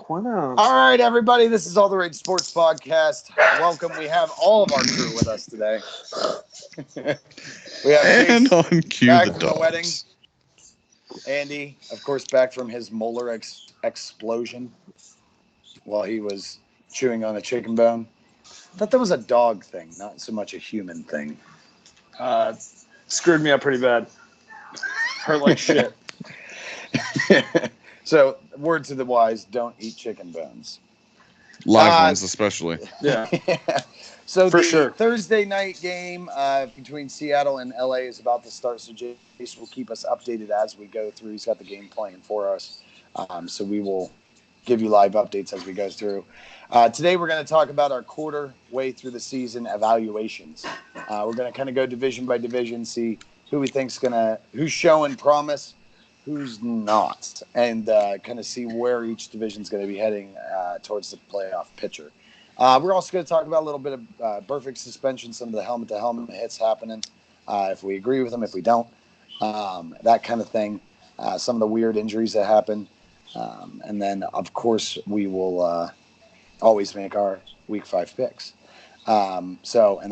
All right, everybody. This is All the Rage Sports Podcast. Welcome. We have all of our crew with us today. We have and Chase on cue back the from dogs. the wedding. Andy, of course, back from his molar explosion while he was chewing on a chicken bone. I thought that was a dog thing, not so much a human thing. Screwed me up pretty bad. Hurt like shit. So, word to the wise, don't eat chicken bones. Live ones especially. Yeah. So For the sure. Thursday night game between Seattle and LA is about to start. So Jace will keep us updated as we go through. He's got the game plan for us. So we will give you live updates as we go through. Today we're going to talk about our quarter way through the season evaluations. We're going to kind of go division by division, see who we think's who's showing promise, who's not, and kind of see where each division's going to be heading towards the playoff picture. We're also going to talk about a little bit of Burfict suspension, some of the helmet-to-helmet hits happening, if we agree with them, if we don't, that kind of thing, some of the weird injuries that happen. And then, of course, we will always make our Week 5 picks. And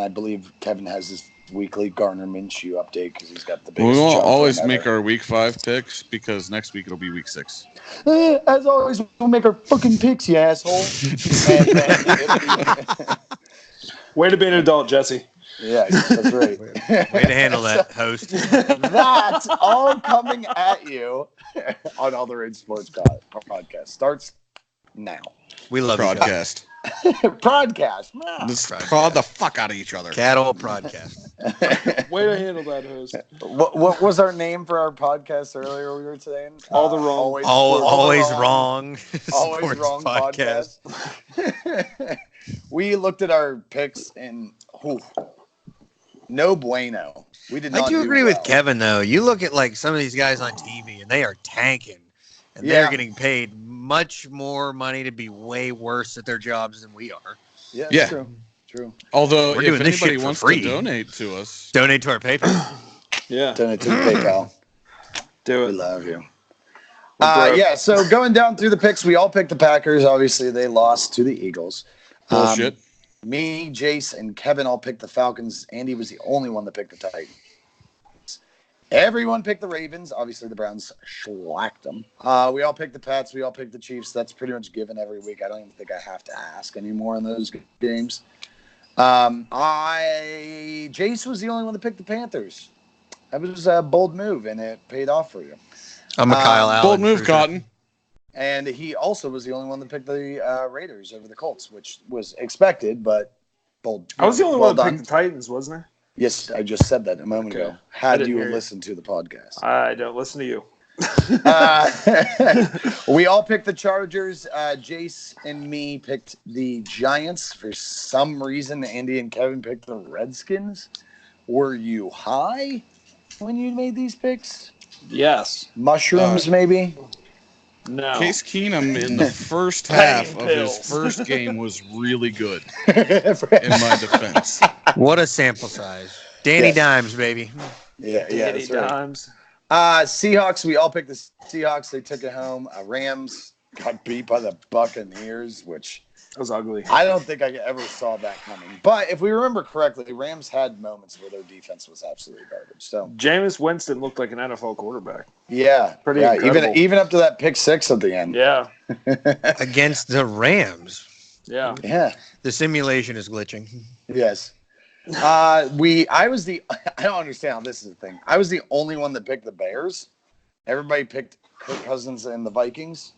I believe Kevin has his weekly Garner Minshew update because he's got the biggest. We will jump always ever. make our Week 5 picks because next week it'll be Week 6. As always, we'll make our fucking picks, you asshole. Way to be an adult, Jesse. Yeah, that's right. Way to handle that, host. That's all coming at you on All the Rage Sports Podcast. Starts now. We love each other. Broadcast. Podcast. Let's Broadcast. prod the fuck out of each other. Cattle broadcast. Way to handle that, host. What was our name for our podcast earlier we were today? All the wrong. Always wrong. Always Sports wrong podcast. We looked at our picks and no bueno. We did not. I do agree well. with Kevin though. You look at like some of these guys on TV and they are tanking, and they're getting paid much more money to be way worse at their jobs than we are. Yeah, Yeah. True. Although, We're if doing this anybody shit for wants free. to donate to us, Donate to our PayPal. Yeah. Donate to the PayPal. Do We it. love you. broke. So going down through the picks, we all picked the Packers. Obviously, they lost to the Eagles. bullshit. Me, Jace, and Kevin all picked the Falcons. Andy was the only one that picked the Titans. Everyone picked the Ravens. Obviously, the Browns shellacked them. We all picked the Pats. We all picked the Chiefs. That's pretty much given every week. I don't even think I have to ask anymore in those games. Jace was the only one that picked the Panthers. That was a bold move, and it paid off for you. I'm a Kyle Allen. Bold move, for sure. Cotton. And he also was the only one that picked the Raiders over the Colts, which was expected, but bold. I was the only well one that done. picked the Titans, wasn't Yes, I just said that a moment Okay. ago. I Had didn't you hear you. listened to the podcast? I? I don't listen to you. We all picked the Chargers. Jace and me picked the Giants. For some reason, Andy and Kevin picked the Redskins. Were you high when you made these picks? Yes. Mushrooms, maybe? No. Case Keenum in the first half Pain of pills. his first game was really good, in my defense. What a sample size. Danny Yes. Dimes, baby. Yeah, Danny that's right. Dimes. Seahawks, we all picked the Seahawks. They took it home. Rams got beat by the Buccaneers, which That was ugly. I don't think I ever saw that coming. But if we remember correctly, the Rams had moments where their defense was absolutely garbage. So Jameis Winston looked like an NFL quarterback. yeah, Pretty yeah, incredible. even up to that pick six at the end. Yeah. Against the Rams. Yeah. Yeah. The simulation is glitching. Yes. I don't understand how this is a thing. I was the only one that picked the Bears. Everybody picked Kirk Cousins and the Vikings.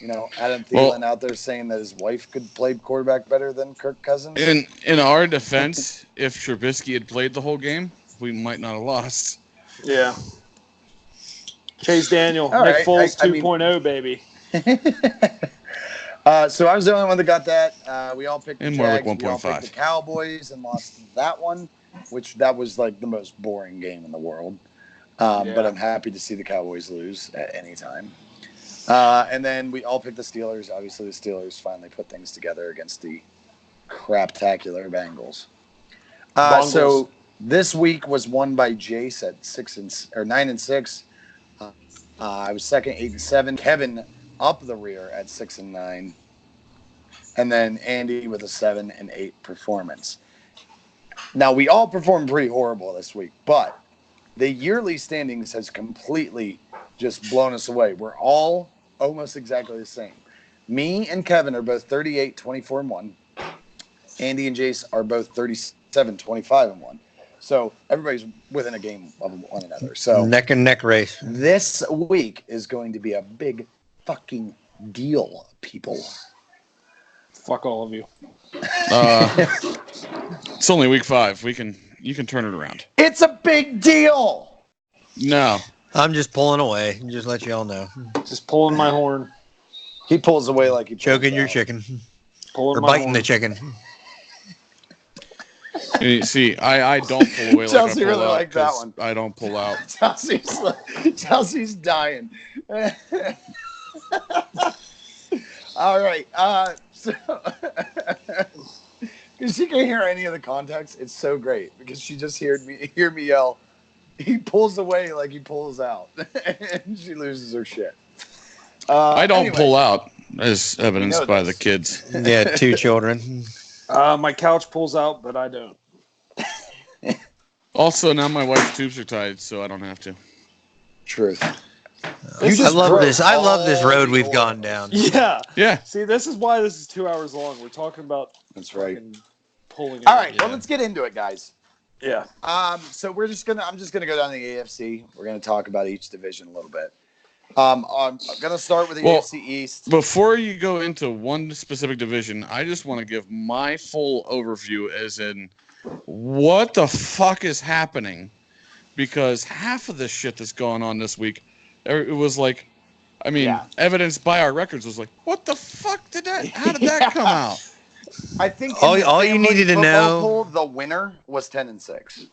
You know, Adam Thielen out there saying that his wife could play quarterback better than Kirk Cousins. In our defense, if Trubisky had played the whole game, we might not have lost. Yeah. Chase Daniel, All Nick right. Foles I mean- 2.0, baby. So I was the only one that got that. We all picked the And more like Jags. We all 1.5. picked the Cowboys and lost that one, that was like the most boring game in the world. But I'm happy to see the Cowboys lose at any time. And then we all picked the Steelers. Obviously, the Steelers finally put things together against the craptacular Bengals. So this week was won by Jace at 9-6. I was second, 8-7. Kevin up the rear at 6-9, and then Andy with a 7 and 8 performance. Now we all performed pretty horrible this week, but the yearly standings has completely just blown us away. We're all almost exactly the same. Me and Kevin are both 38, 24 and 1. Andy and Jace are both 37, 25 and 1. So everybody's within a game of one another. So neck and neck race. This week is going to be a big fucking deal, people. Fuck all of you. It's only week 5. You can turn it around. It's a big deal. No. I'm just pulling away. Just let y'all know. Just pulling my horn. He pulls away like he choking your chicken. Pulling or my biting horn. the chicken. See, I don't pull away Chelsea like I pull really out liked that one. I don't pull out. Chelsea's dying. All right. So because she can't hear any of the context, it's so great because she just hear me yell. He pulls away like he pulls out, and she loses her shit. I don't anyway. pull out, as evidenced by the kids. Yeah, 2 children. My couch pulls out, but I don't. Also, now my wife's tubes are tied, so I don't have to. Truth. I love this. I love this road we've gone down. Yeah. Yeah. See, this is why this is 2 hours long. We're talking about That's right. fucking pulling it All right, out. well, let's get into it, guys. Yeah. So I'm just gonna go down the AFC. We're gonna talk about each division a little bit. I'm gonna start with the AFC East. Before you go into one specific division, I just want to give my full overview, as in what the fuck is happening, because half of the shit that's going on this week, it was like, I mean, evidenced by our records was like, what the fuck did that? How did that come out? I think all you needed to know, poll, the winner was 10-6.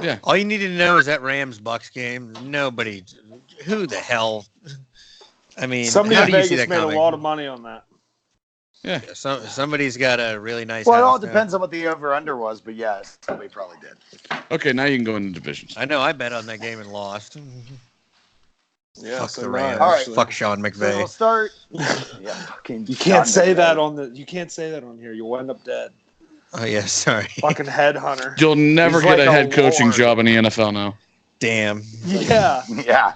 Yeah. All you needed to know is that Rams-Bucks game. Nobody, who the hell? I mean, somebody how in do you see Vegas that made coming? a lot of money on that. Yeah. Somebody's got a really nice. Well, it all house now. depends on what the over/under was, but yes, somebody probably did. Okay, now you can go into divisions. I know. I bet on that game and lost. Yeah, Fuck so the nice. Rams. All right. Fuck Sean So McVay. we'll start. Yeah, fucking. You can't say John that McVay. on the. You can't say that on here. You'll end up dead. Oh yeah, sorry. Fucking headhunter. You'll never He's get like a a head coaching lord. job in the NFL now. Damn. Yeah. Yeah.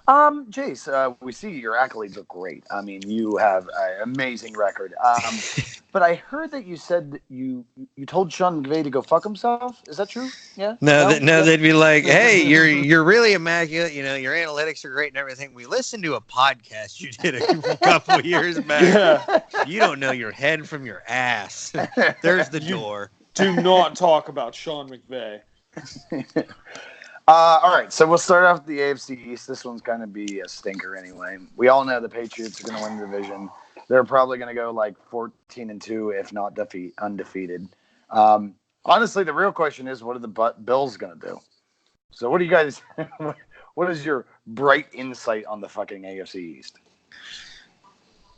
Jace, we see your accolades look great. I mean, you have an amazing record. But I heard that you said that you told Sean McVay to go fuck himself. Is that true? Yeah. No, they'd be like, "Hey, you're really immaculate. You know, your analytics are great and everything. We listened to a podcast you did a couple of years back. Yeah. You don't know your head from your ass. There's the door." Do not talk about Sean McVay. All right, so we'll start off with the AFC East. This one's going to be a stinker anyway. We all know the Patriots are going to win the division. They're probably going to go like 14-2, if not undefeated. Honestly, the real question is, what are the Bills going to do? So what do you guys what is your bright insight on the fucking AFC East?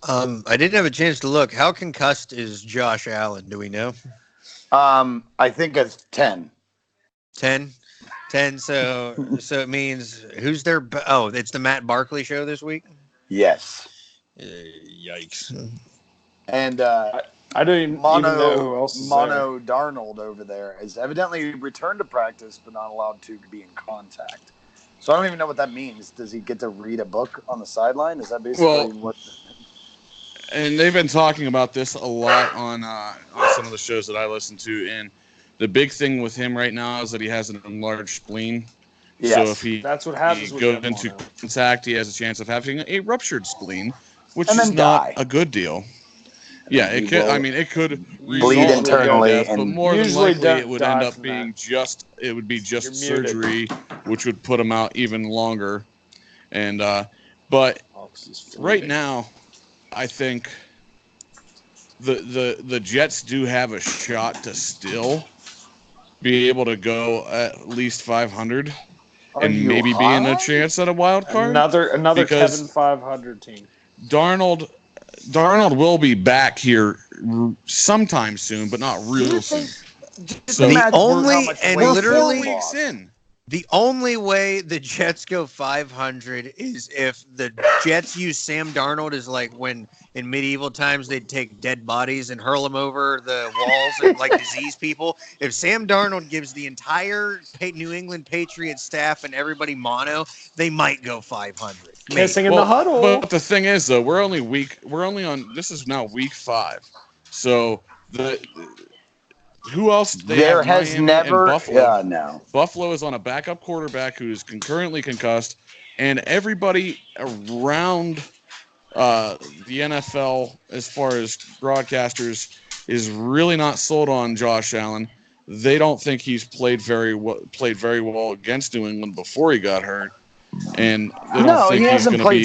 I didn't have a chance to look. How concussed is Josh Allen? Do we know? I think it's 10. 10? 10, so it means who's their it's the Matt Barkley show this week? Yes. Yikes. And I don't even know who else is Mono Darnold over there has evidently returned to practice but not allowed to be in contact. So I don't even know what that means. Does he get to read a book on the sideline? Is that basically what? And they've been talking about this a lot on some of the shows that I listen to, and the big thing with him right now is that he has an enlarged spleen. Yes. So if he That's what happens with goes him, into Mono. contact, he has a chance of having a ruptured spleen, which And is then not die. a good deal. Yeah, he it could. will I mean, it could bleed result in internally death, but and more than usually likely it would die end up from being it would be just You're muted. surgery, which would put him out even longer. And but right now, I think the Jets do have a shot to still be able to go at least 500 and maybe be in a chance at a wild card. Another Because Kevin 500 team. Darnold will be back here sometime soon, but not real soon. Just So imagine only how much and weight we're he literally- 4 weeks lost. in. The only way the Jets go 500 is if the Jets use Sam Darnold as like when in medieval times they'd take dead bodies and hurl them over the walls and like disease people. If Sam Darnold gives the entire New England Patriots staff and everybody mono, they might go 500. Kissing in the huddle. But the thing is, though, we're only on. This is now week 5, so who else? There has Miami never. and Buffalo. Yeah, no. Buffalo is on a backup quarterback who's concurrently concussed, and everybody around the NFL, as far as broadcasters, is really not sold on Josh Allen. They don't think he's played very well against New England before he got hurt, and they don't think he's going to be.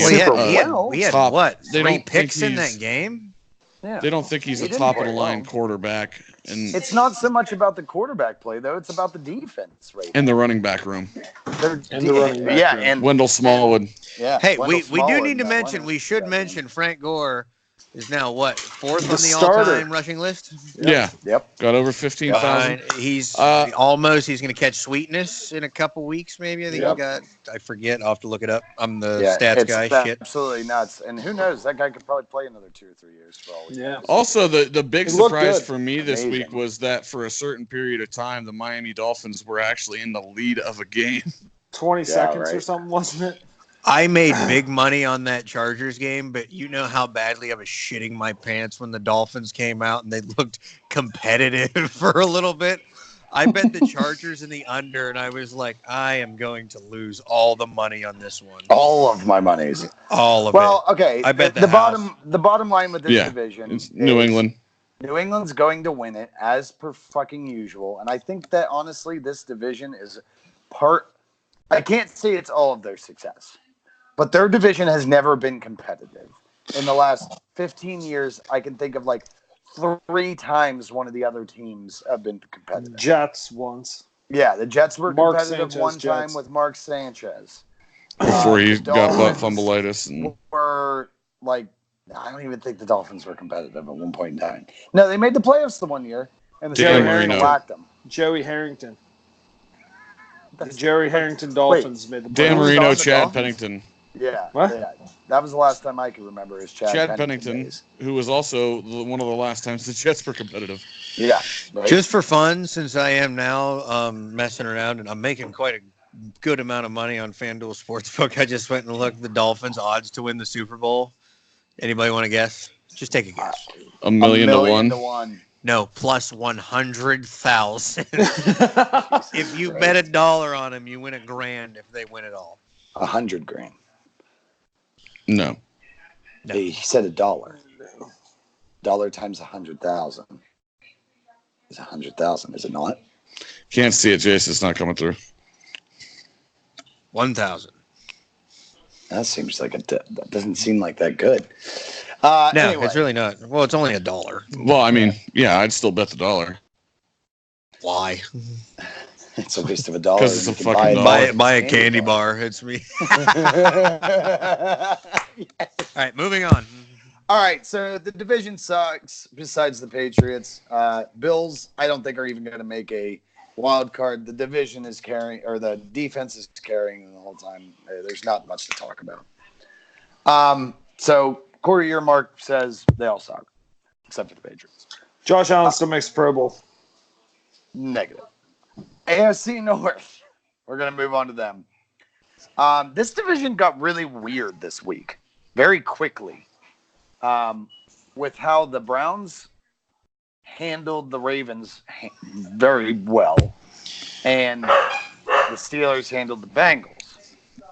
He had top, what? they 3 don't picks think in that game. Yeah. They don't think he's He a didn't top of play the line well. quarterback, and It's not so much about the quarterback play, though. It's about the defense, right? in the running back room. And Wendell Smallwood. Yeah. Hey, Wendell we do Smallwood, need to that mention. Wendell- We should mention Frank Gore is now what 4th on the starter. all-time rushing list. Yeah, Yep. got over 15,000. He's Uh, he's going to catch Sweetness in a couple weeks, maybe. I think Yep. he got. I forget. I'll have to look it up. I'm the Yeah, stats it's guy. Shit. absolutely nuts. And who knows? That guy could probably play another 2 or 3 years for all we know. Also, the big He looked surprise good. for me this Amazing. week was that for a certain period of time, the Miami Dolphins were actually in the lead of a game. 20 seconds or right. something, wasn't it? I made big money on that Chargers game, but you know how badly I was shitting my pants when the Dolphins came out and they looked competitive for a little bit. I bet the Chargers in the under, and I was like, I am going to lose all the money on this one. All of my monies. All of Well, it. okay. I bet the house. bottom line with this Yeah, division It's New is England. New England's going to win it as per fucking usual. And I think that honestly, this division is I can't say it's all of their success, but their division has never been competitive. In the last 15 years, I can think of like 3 times one of the other teams have been competitive. Jets once. Yeah, the Jets were Mark competitive Sanchez one time Jets. with Mark Sanchez. Before he The got butt Dolphins fumbleitis. And were like, I don't even think the Dolphins were competitive at one point in time. No, they made the playoffs the one year, and the Dan Steelers Marino. whacked them. Joey Harrington. The That's- Jerry Harrington Dolphins made the Dan Who was playoffs. Marino, on the Chad Dolphins? Pennington. Yeah, What? yeah, that was the last time I can remember is Chad Pennington, days. who was also one of the last times the Jets were competitive. Yeah, right? Just for fun, since I am now messing around and I'm making quite a good amount of money on FanDuel Sportsbook, I just went and looked at the Dolphins' odds to win the Super Bowl. Anybody want to guess? Just take a guess. A million to one. to one. No, plus 100,000. If you bet $1 on them, you win $1,000 if they win it all. $100,000. No. No. He said $1. $1 times 100,000 is 100,000, is it not? Can't see it, Jason. It's not coming through. 1,000. That seems like that doesn't seem like that good. No, Anyway. it's really not. Well, it's only $1. Well, I mean, yeah, I'd still bet the dollar. Why? It's a waste of $1. 'Cause it's You a can fucking buy dollar. Buy a candy bar. It's me. All right, moving on. All right, so the division sucks besides the Patriots. Bills, I don't think are even going to make a wild card. The division is carrying, or the defense is carrying the whole time. There's not much to talk about. So Corey Earmark says they all suck, except for the Patriots. Josh Allen still makes the Pro Bowl. Negative. AFC North. We're going to move on to them. This division got really weird this week, very quickly, with how the Browns handled the Ravens very well, and the Steelers handled the Bengals.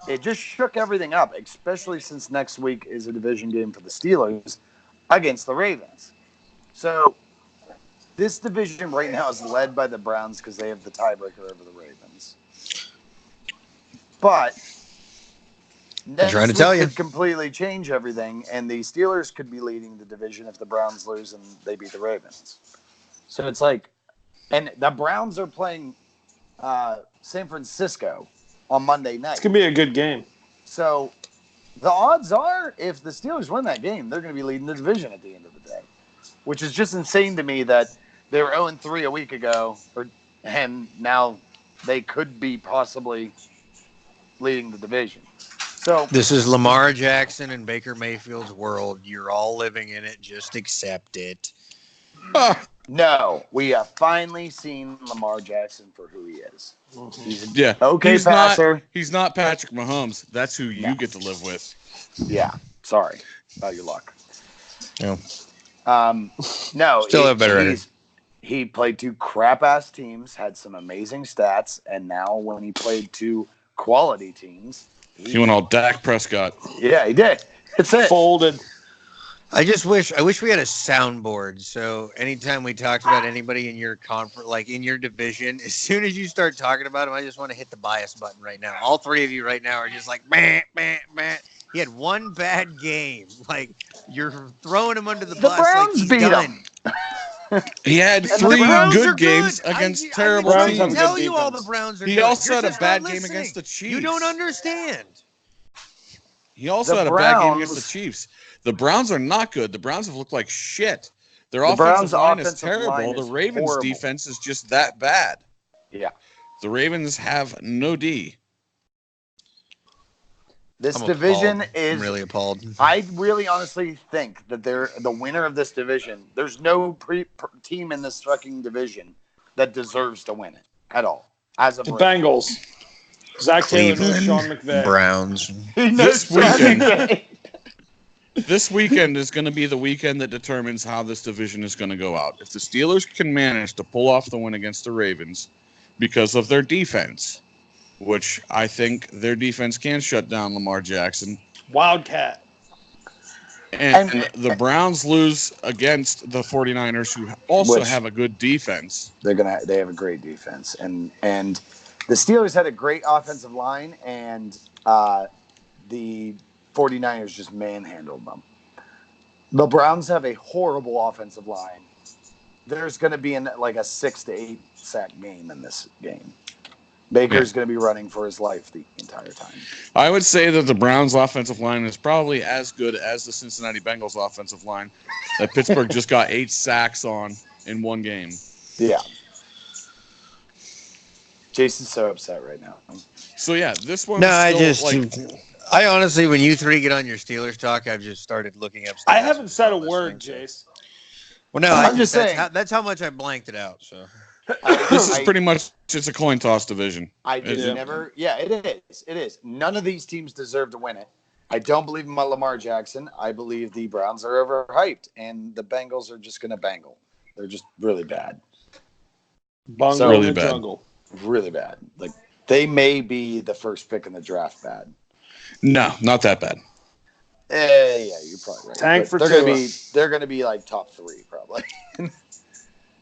It just shook everything up, especially since next week is a division game for the Steelers against the Ravens. So this division right now is led by the Browns because they have the tiebreaker over the Ravens. But next trying to week tell you. could completely change everything, and the Steelers could be leading the division if the Browns lose and they beat the Ravens. So it's like, and the Browns are playing San Francisco on Monday night. It's going to be a good game. So the odds are, if the Steelers win that game, they're going to be leading the division at the end of the day, which is just insane to me that they were 0-3 a week ago, and now they could be possibly leading the division. So This is Lamar Jackson and Baker Mayfield's world. You're all living in it. Just accept it. no, we have finally seen Lamar Jackson for who he is. He's an okay he's passer. He's not Patrick Mahomes. That's who you get to live with. Yeah, sorry about your luck. No. No, Still have better record. He played 2 crap-ass teams, had some amazing stats, and now when he played 2 quality teams, he went all Dak Prescott. Yeah, he did. That's it. Folded. I wish we had a soundboard. So anytime we talked about anybody in your conference, like in your division, as soon as you start talking about him, I just want to hit the bias button right now. All 3 of you right now are just like, meh, meh, meh. He had 1 bad game. Like, you're throwing him under the bus. Browns like he's beat done. him. He had the 3 Browns good games against terrible Browns have teams. a good Tell you all the defense. Browns are He good. also You're had a just bad not game listening. against the Chiefs. You don't understand. He also The had a bad game Browns- against the Chiefs. The Browns are not good. The Browns have looked like shit. Their The offensive Browns' line is offensive terrible. line The is Ravens' horrible. defense is just that bad. Yeah. The Ravens have no D. This I'm division appalled. is I'm really appalled. I really honestly think that they're the winner of this division. There's no team in this fucking division that deserves to win it at all. As of The right now. Bengals. Zach Taylor knows Cleveland Sean McVay. Browns. This weekend, Okay. this weekend is going to be the weekend that determines how this division is going to go out. If the Steelers can manage to pull off the win against the Ravens because of their defense, which I think their defense can shut down Lamar Jackson, Wildcat. and the Browns lose against the 49ers, who also Which- have a good defense. They have a great defense. And the Steelers had a great offensive line, and the 49ers just manhandled them. The Browns have a horrible offensive line. There's going to be like a 6 to 8 sack game in this game. Baker's going to be running for his life the entire time. I would say that the Browns' offensive line is probably as good as the Cincinnati Bengals' offensive line that Pittsburgh just got 8 sacks on in one game. Yeah. Jason's so upset right now. So, yeah, this one No, I I honestly, when you 3 get on your Steelers talk, I've just started looking up. I stats haven't said a and word, listening, Jace. Well, no, I'm just saying. that's how much I blanked it out. So this is pretty much just a coin toss division. I just Yeah. never. Yeah, it is. It is. None of these teams deserve to win it. I don't believe in my Lamar Jackson. I believe the Browns are overhyped, and the Bengals are just going to bangle. They're just really bad. Bungle So- in Really the bad. jungle. Really bad. Like, they may be the first pick in the draft bad. No, not that bad. Yeah, you're probably right. Tank But for they're gonna be like top 3 probably.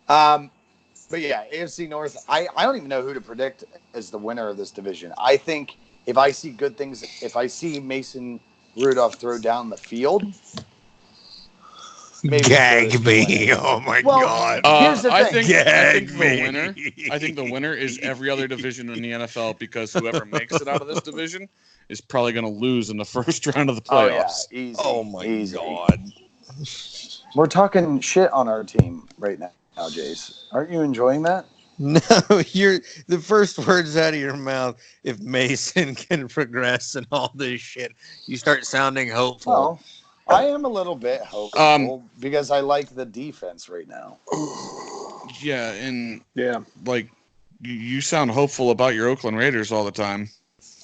But yeah, AFC North. I don't even know who to predict as the winner of this division. I think if I see good things, if I see Mason Rudolph throw down the field, maybe the Steelers can win it. Oh my Well, god! Here's the I thing. think the winner is every other division in the NFL, because whoever makes it out of this division is probably going to lose in the first round of the Oh yeah, playoffs. easy. Oh my easy. god! We're talking shit on our team right now, Jace. Aren't you enjoying that? No, you're the first words out of your mouth. If Mason can progress and all this shit, you start sounding hopeful. Well, I am a little bit hopeful because I like the defense right now. Yeah, and Yeah. like you sound hopeful about your Oakland Raiders all the time.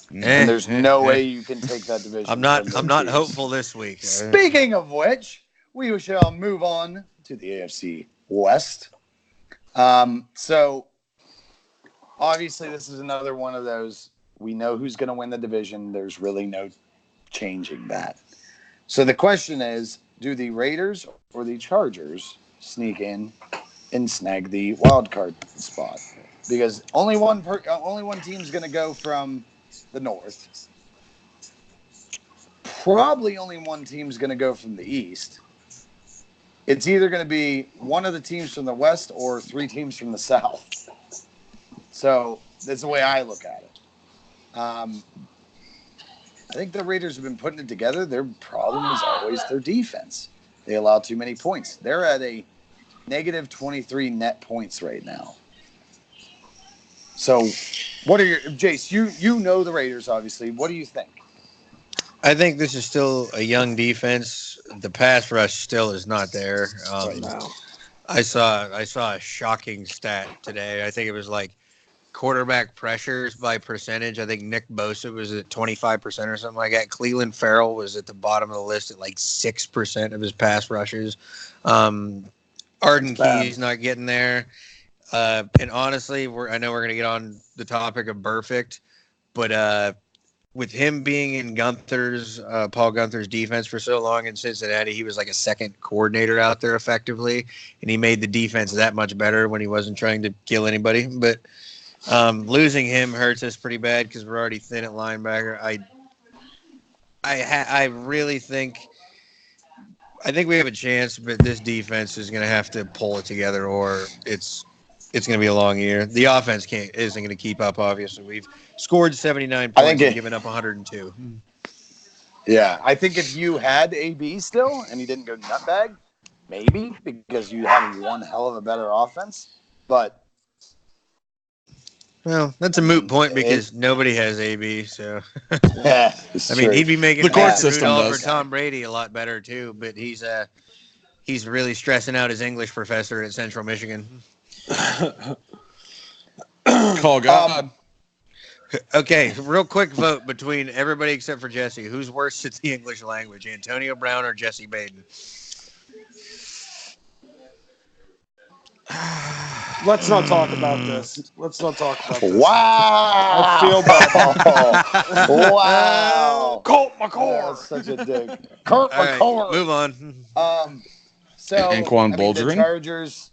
And there's no way you can take that division. I'm not. from the I'm not Chiefs. hopeful this week. Speaking of which, we shall move on to the AFC West. So obviously, this is another one of those. We know who's going to win the division. There's really no changing that. So the question is, do the Raiders or the Chargers sneak in and snag the wild card spot? Because only one team's going to go from the North. Probably only one team's going to go from the East. It's either going to be one of the teams from the West or 3 teams from the South. So that's the way I look at it. I think the Raiders have been putting it together. Their problem is always their defense. They allow too many points. They're at a negative 23 net points right now. So, what are your Jace? You know the Raiders, obviously. What do you think? I think this is still a young defense. The pass rush still is not there. No. I saw a shocking stat today. I think it was like quarterback pressures by percentage. I think Nick Bosa was at 25% or something like that. Cleveland Farrell was at the bottom of the list at like 6% of his pass rushes. Arden Key's not getting there. And honestly, I know we're going to get on the topic of Burfict, but with him being in Paul Gunther's defense for so long in Cincinnati, he was like a second coordinator out there effectively, and he made the defense that much better when he wasn't trying to kill anybody. But losing him hurts us pretty bad because we're already thin at linebacker. I really think we have a chance, but this defense is going to have to pull it together, or it's going to be a long year. The offense isn't going to keep up. Obviously, we've scored 79 points and given up 102. Yeah, I think if you had AB still and he didn't go nutbag, maybe because you have one hell of a better offense. But well, that's a moot point because nobody has AB. So yeah, I mean, he'd be making the court system for Tom Brady a lot better too. But he's really stressing out his English professor at Central Michigan. Call God. Okay, real quick vote between everybody except for Jesse. Who's worse at the English language, Antonio Brown or Jesse Baden? Let's not talk about this. Wow. I feel bad. Wow. Colt McCoy. That's such a dig. Kurt McCoy. Move on. So Anquan the Boldrin? Chargers.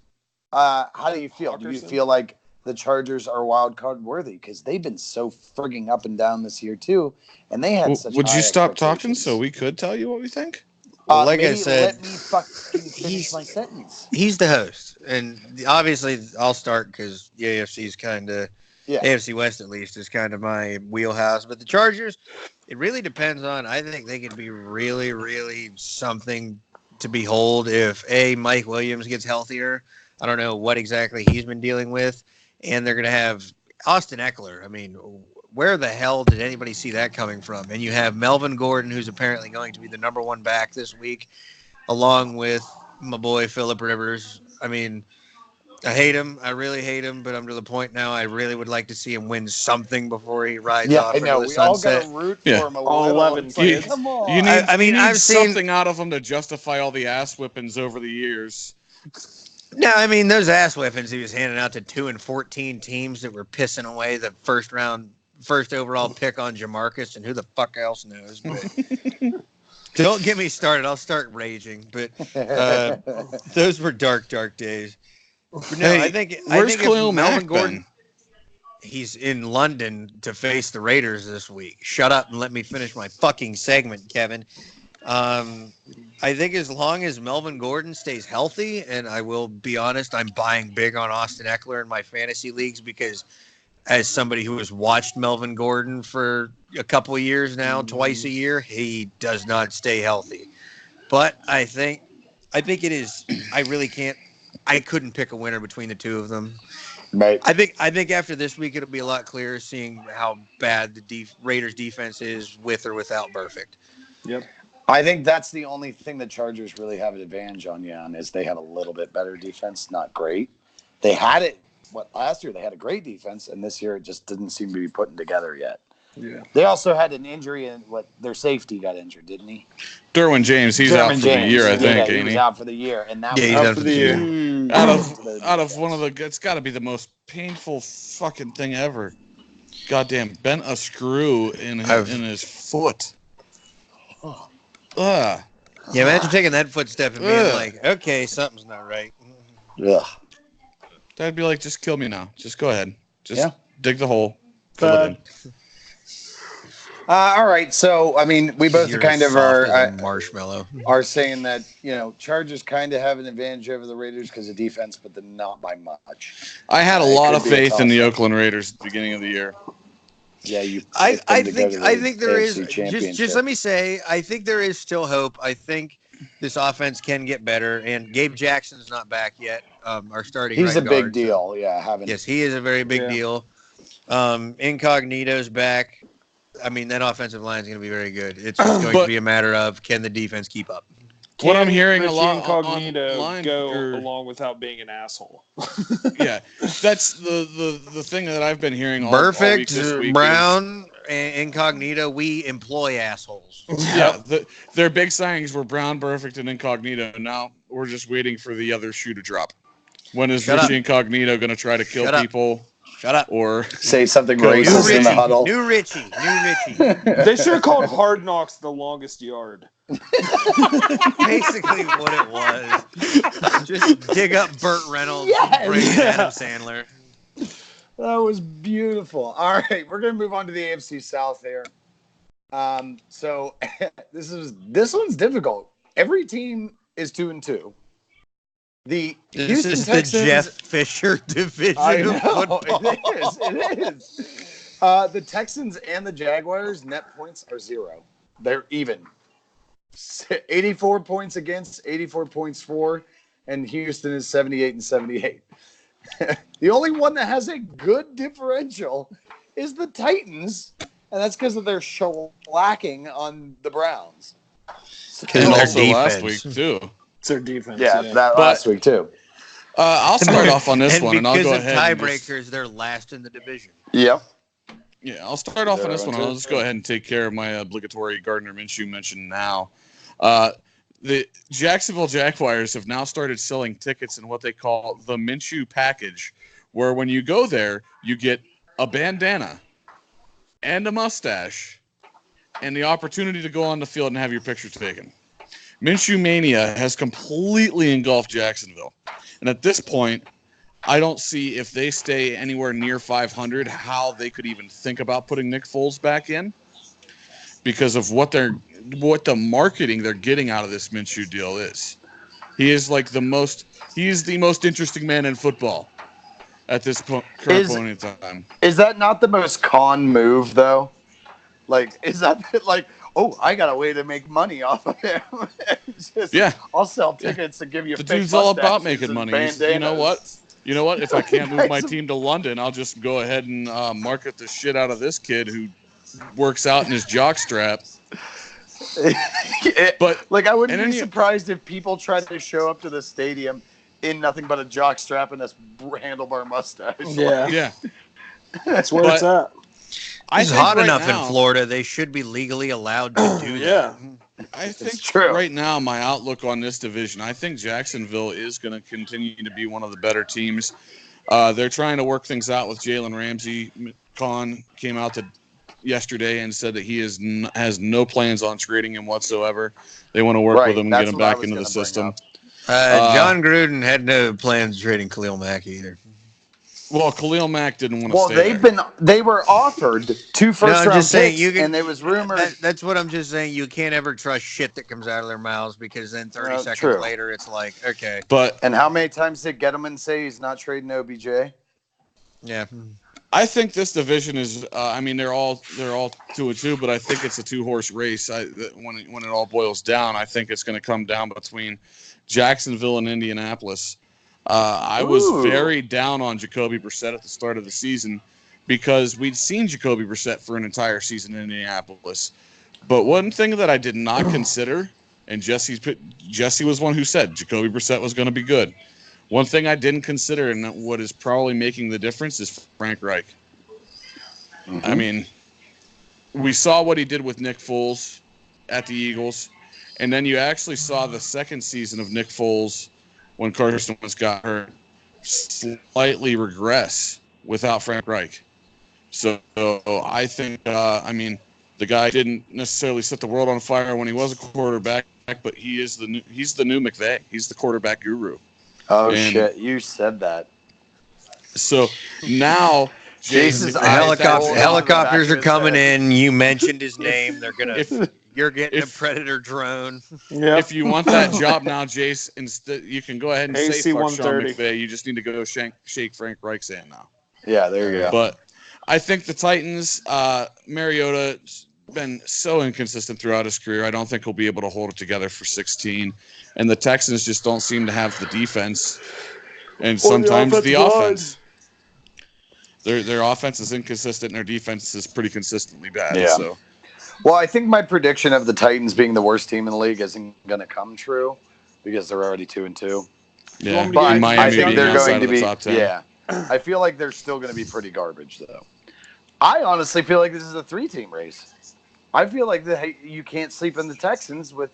How do you feel? Do you feel like the Chargers are wild card worthy? Because they've been so frigging up and down this year too, and they had such. Would high you stop talking expectations. so we could tell you what we think? Like I said, let me fucking finish my sentence. He's the host, and obviously I'll start because the AFC is kind of AFC West at least is kind of my wheelhouse. But the Chargers, it really depends on. I think they could be really, really something to behold if Mike Williams gets healthier. I don't know what exactly he's been dealing with. And they're going to have Austin Eckler. I mean, where the hell did anybody see that coming from? And you have Melvin Gordon, who's apparently going to be the number one back this week, along with my boy Phillip Rivers. I mean, I hate him. I really hate him, but I'm to the point now I really would like to see him win something before he rides off into the sunset. All got to root for him a all little. 11 Like, come on. You need I've seen something out of him to justify all the ass whippings over the years. No, I mean those ass weapons he was handing out to 2 and 14 teams that were pissing away the first overall pick on Jamarcus, and who the fuck else knows. But don't get me started. I'll start raging. But those were dark days. But no, I think Khalil Melvin Mack Gordon. He's in London to face the Raiders this week. Shut up and let me finish my fucking segment, Kevin. I think as long as Melvin Gordon stays healthy, and I will be honest, I'm buying big on Austin Eckler in my fantasy leagues because as somebody who has watched Melvin Gordon for a couple of years now, twice a year, he does not stay healthy. But I think it is. I couldn't pick a winner between the two of them. Right. I think after this week it'll be a lot clearer seeing how bad the Raiders defense is with or without Burfict. Yep. I think that's the only thing the Chargers really have an advantage on you on is they have a little bit better defense. Not great. They had it. Last year they had a great defense, and this year it just didn't seem to be putting together yet. Yeah. They also had an injury, and their safety got injured, didn't he? Derwin James, he's out for the year, I think. He was out for the year, and that he's was out for the year. Out of one of the, it's got to be the most painful fucking thing ever. Goddamn, bent a screw in his foot. Yeah, imagine taking that footstep and being like, okay, something's not right. Ugh. That'd be like, just kill me now. Just go ahead. Just dig the hole. Fill it in. All right, so I mean, we both kind of marshmallow are saying that Chargers kind of have an advantage over the Raiders because of defense, but then not by much. I had a lot of faith in the Oakland Raiders at the beginning of the year. Yeah, I think there is. Just let me say, I think there is still hope. I think this offense can get better, and Gabe Jackson's not back yet. Our starting. He's right a big guard, deal. So. Yeah, Yes, he is a very big deal. Incognito's back. I mean, that offensive line is going to be very good. It's just going to be a matter of can the defense keep up. What I'm hearing a Richie lot Incognito online go or- along without being an asshole. Yeah, that's the thing that I've been hearing all week this Burfict, week. Brown, and Incognito, we employ assholes. Yeah, their big signings were Brown, Burfict, and Incognito. Now we're just waiting for the other shoe to drop. When is Shut Richie up. Incognito going to try to kill Shut up. people? Shut up. Or Say something New racist in the Richie. huddle. New Richie. They should have called Hard Knocks the longest yard. Basically what it was. Just dig up Burt Reynolds, Yes. bring in Adam Sandler. That was beautiful. All right, we're gonna move on to the AFC South here. So this one's difficult. Every team is 2-2. The This Houston is Texans, the Jeff Fisher division I of know, football. it is. The Texans and the Jaguars net points are 0. They're even. 84 points against, 84 points for, and Houston is 78 and 78. The only one that has a good differential is the Titans, and that's because of their shellacking on the Browns. Because and their also last defense. week too. It's their defense. Yeah, that last week too. I'll start off on this And one, and I'll because go of ahead. and just- tiebreakers, they're last in the division. Yep. Yeah, I'll start off on this one. I'll 0-2. just go ahead and take care of my obligatory Gardner Minshew mention now. The Jacksonville Jaguars have now started selling tickets in what they call the Minshew package, where when you go there, you get a bandana and a mustache and the opportunity to go on the field and have your picture taken. Minshew Mania has completely engulfed Jacksonville. And at this point, I don't see if they stay anywhere near 500 how they could even think about putting Nick Foles back in because of what the marketing they're getting out of this Minshew deal is. He is the most interesting man in football at this current point in time. Is that not the most con move though? Is that oh, I got a way to make money off of him? Yeah. I'll sell tickets to give you. The fake dude's all about mustaches making and money. bandanas. You know what? If I can't move my team to London, I'll just go ahead and market the shit out of this kid who works out in his jockstrap. But I wouldn't be surprised if people tried to show up to the stadium in nothing but a jockstrap and this handlebar mustache. Yeah. Yeah, That's where it's at. It's think hot right enough now- in Florida. They should be legally allowed to do Yeah. that. I think true. right now my outlook on this division, I think Jacksonville is going to continue to be one of the better teams. They're trying to work things out with Jalen Ramsey. Khan came out yesterday and said that he has no plans on trading him whatsoever. They want to work with him and that's get him what I back was into the gonna bring system. up. John Gruden had no plans of trading Khalil Mack either. Well, Khalil Mack didn't want to stay there. They were offered 2 first round just saying, picks, you can- and there was rumors. That's what I'm just saying. You can't ever trust shit that comes out of their mouths because then 30 seconds true. later it's like, okay, But And how many times did Gettleman say he's not trading OBJ? yeah. I think this division is. They're all 2-2, but I think it's a 2-horse race. When it all boils down, I think it's going to come down between Jacksonville and Indianapolis. I was very down on Jacoby Brissett at the start of the season because we'd seen Jacoby Brissett for an entire season in Indianapolis. But one thing that I did not consider, and Jesse was one who said Jacoby Brissett was going to be good. One thing I didn't consider, and what is probably making the difference, is Frank Reich. Mm-hmm. I mean, we saw what he did with Nick Foles at the Eagles, and then you actually saw the second season of Nick Foles when Carson Wentz got hurt slightly regress without Frank Reich. So I think, the guy didn't necessarily set the world on fire when he was a quarterback, but he's the new McVay. He's the quarterback guru. Oh, And- shit. You said that. So now Jason's Helicopters are coming in. You mentioned his name. They're gonna. If You're getting if- a Predator drone. Yeah. if you want that job now, Jace, instead you can go ahead and say AC fuck Sean 130. McVay. You just need to go shake Frank Reich's hand now. Yeah, there you go. But I think the Titans, Mariota's been so inconsistent throughout his career. I don't think he'll be able to hold it together for 16. And the Texans just don't seem to have the defense and sometimes the offense. Their offense is inconsistent and their defense is pretty consistently bad. Yeah. So Well, I think my prediction of the Titans being the worst team in the league isn't going to come true because they're already 2-2. yeah, me to But give Miami I think being they're outside going of to the be. top 10. Yeah, I feel like they're still going to be pretty garbage, though. I honestly feel like this is a 3-team race. I feel like you can't sleep in the Texans with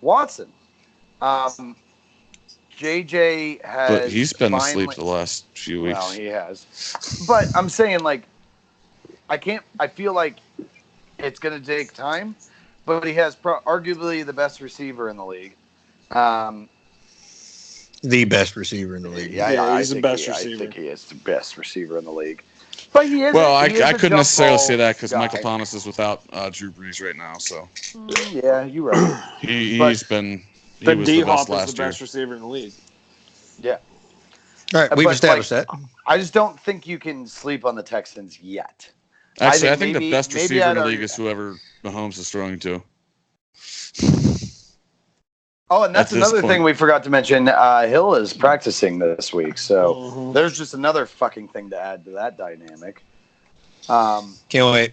Watson. JJ has. But he's been finally, asleep the last few weeks. Well, he has. But I'm saying, like, I feel like it's going to take time, but he has arguably the best receiver in the league. The best receiver in the league. Yeah, he's the best I receiver. think he is the best receiver in the league. But he is. Well, I I couldn't necessarily say that because Michael Thomas is without Drew Brees right now. So Yeah, you're right. he But- was the D-Hop best is the last year. best receiver in the league. Yeah. All right, we've But, established that. I just don't think you can sleep on the Texans yet. Actually, I I think think the maybe- best maybe receiver in the I'd league argue is whoever Mahomes is throwing to. Oh, and that's At this another point. thing we forgot to mention. Hill is practicing this week, so Mhm. there's just another fucking thing to add to that dynamic. Can't wait.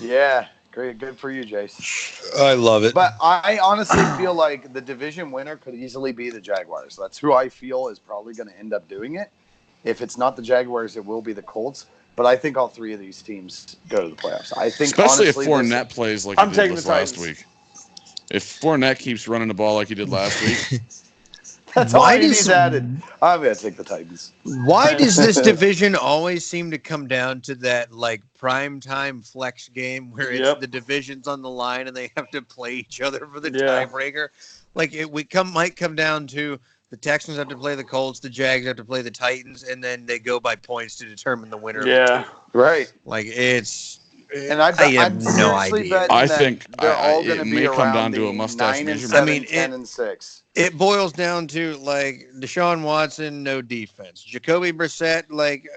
Yeah, great, good for you, Jace. I love it. But I honestly feel like the division winner could easily be the Jaguars. That's who I feel is probably going to end up doing it. If it's not the Jaguars, it will be the Colts. But I think all three of these teams go to the playoffs. I think, Especially honestly, if Fournette plays like I'm he did taking this the last Titans. week. If Fournette keeps running the ball like he did last week, that's all Why I does- need added. I'm going to take the Titans. Why does this division always seem to come down to that like primetime flex game where it's Yep. the division's on the line and they have to play each other for the Yeah. tiebreaker? Like might come down to the Texans have to play the Colts, the Jags have to play the Titans, and then they go by points to determine the winner. Yeah. Right. Like it's. And I have I'm no seriously idea. betting I that think they're all it going to be may come around down to the a mustache 9 and measurement. 7, I mean, 10 and 6. It boils down to like Deshaun Watson, no defense. Jacoby Brissett, like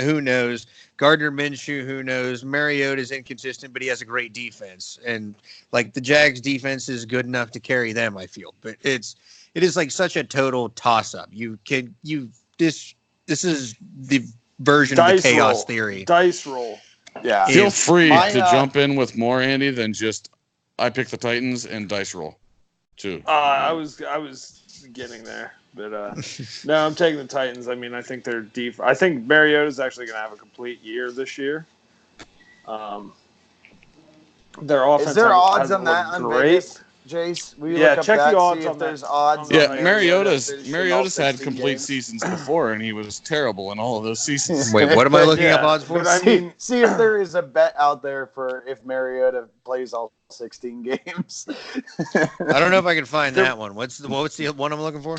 who knows? Gardner Minshew, who knows? Mariota's inconsistent, but he has a great defense, and like the Jags' defense is good enough to carry them. I feel, but it is like such a total toss up. This is the version of the chaos roll. theory. Dice roll. Yeah. Yeah. Feel free My, to jump in with more, Andy, than just I pick the Titans and dice roll, too. I was getting there, but no, I'm taking the Titans. I mean, I think they're deep. I think Mariota's actually going to have a complete year this year. Their offense Is there odds hasn't on that looked on great. Vegas, Jace? Will you Yeah, look up check the that, odds see if on that. there's odds. Yeah, on Mariota's finishing all had 16 complete games. seasons before, and he was terrible in all of those seasons. Wait, what am I looking up Yeah, odds for? but I See, mean- see if there is a bet out there for if Mariota plays all 16 games. I don't know if I can find There- that one. What's the one I'm looking for?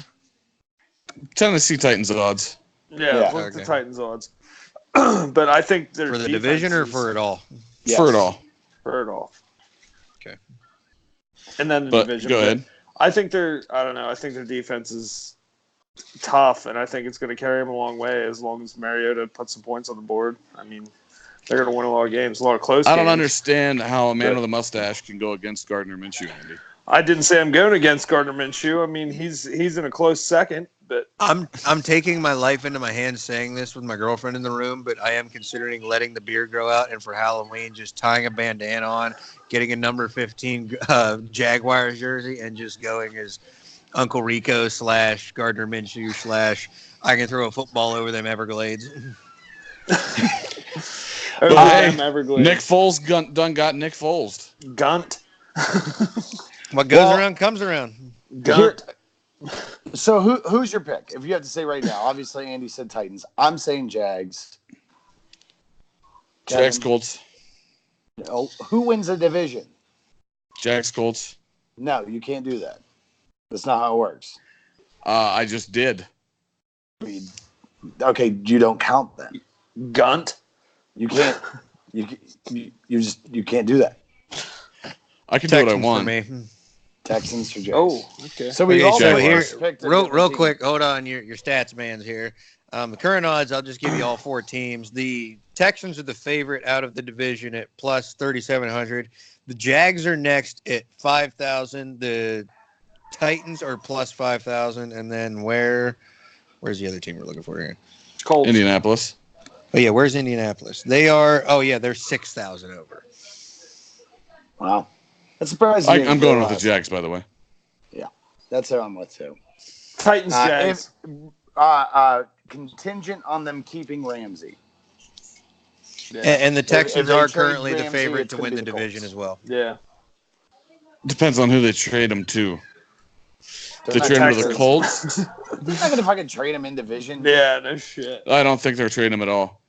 Tennessee Titans odds. Yeah, look at the Titans odds. But I think their For the defense division or is- for it all? Yes. For it all. for it all. Okay. And then the But division. go but ahead. I think I think their defense is tough, and I think it's going to carry them a long way as long as Mariota puts some points on the board. I mean, they're going to win a lot of games, a lot of close I games. don't understand how a man But- with a mustache can go against Gardner Minshew, Andy. I didn't say I'm going against Gardner Minshew. I mean, he's in a close second, but I'm taking my life into my hands saying this with my girlfriend in the room, but I am considering letting the beard grow out and for Halloween just tying a bandana on, getting a number 15 Jaguars jersey, and just going as Uncle Rico / Gardner Minshew / I can throw a football over them Everglades. Hey, Everglades. Nick Foles done got Nick Foles. Gunt. What goes Well- around comes around. Gunt. So who's your pick? If you have to say right now, obviously Andy said Titans. I'm saying Jags. Jags Kevin, Colts. oh, who wins the division? Jags Colts. No, you can't do that. That's not how it works. I just did. Okay, you don't count then. Gunt. You can't. You can't do that. I can do what I Texans for want. me. Texans for Jags. Oh, okay. so we Okay, all so more or here- less picked a Real different team. quick, hold on, your stats man's here. The current odds, I'll just give you all four teams. The Texans are the favorite out of the division at plus 3,700. The Jags are next at 5,000. The Titans are plus 5,000. And then where's the other team we're looking for here? Colts. Indianapolis. Oh yeah, where's Indianapolis? They are. Oh yeah, they're 6,000 over. Wow. That's surprising. I'm going with the Jags, by the way. Yeah, that's who I'm with too. Titans, Jags. Contingent on them keeping Ramsey. Yeah. And the Texans they are trade currently the Ramsey, favorite it's to gonna win be the the division Colts. as well. Yeah. Depends on who they trade him to. They're They not trade him to the Texans. Colts. They're not gonna fucking trade him in division. Yeah, no shit. I don't think they're trading him at all.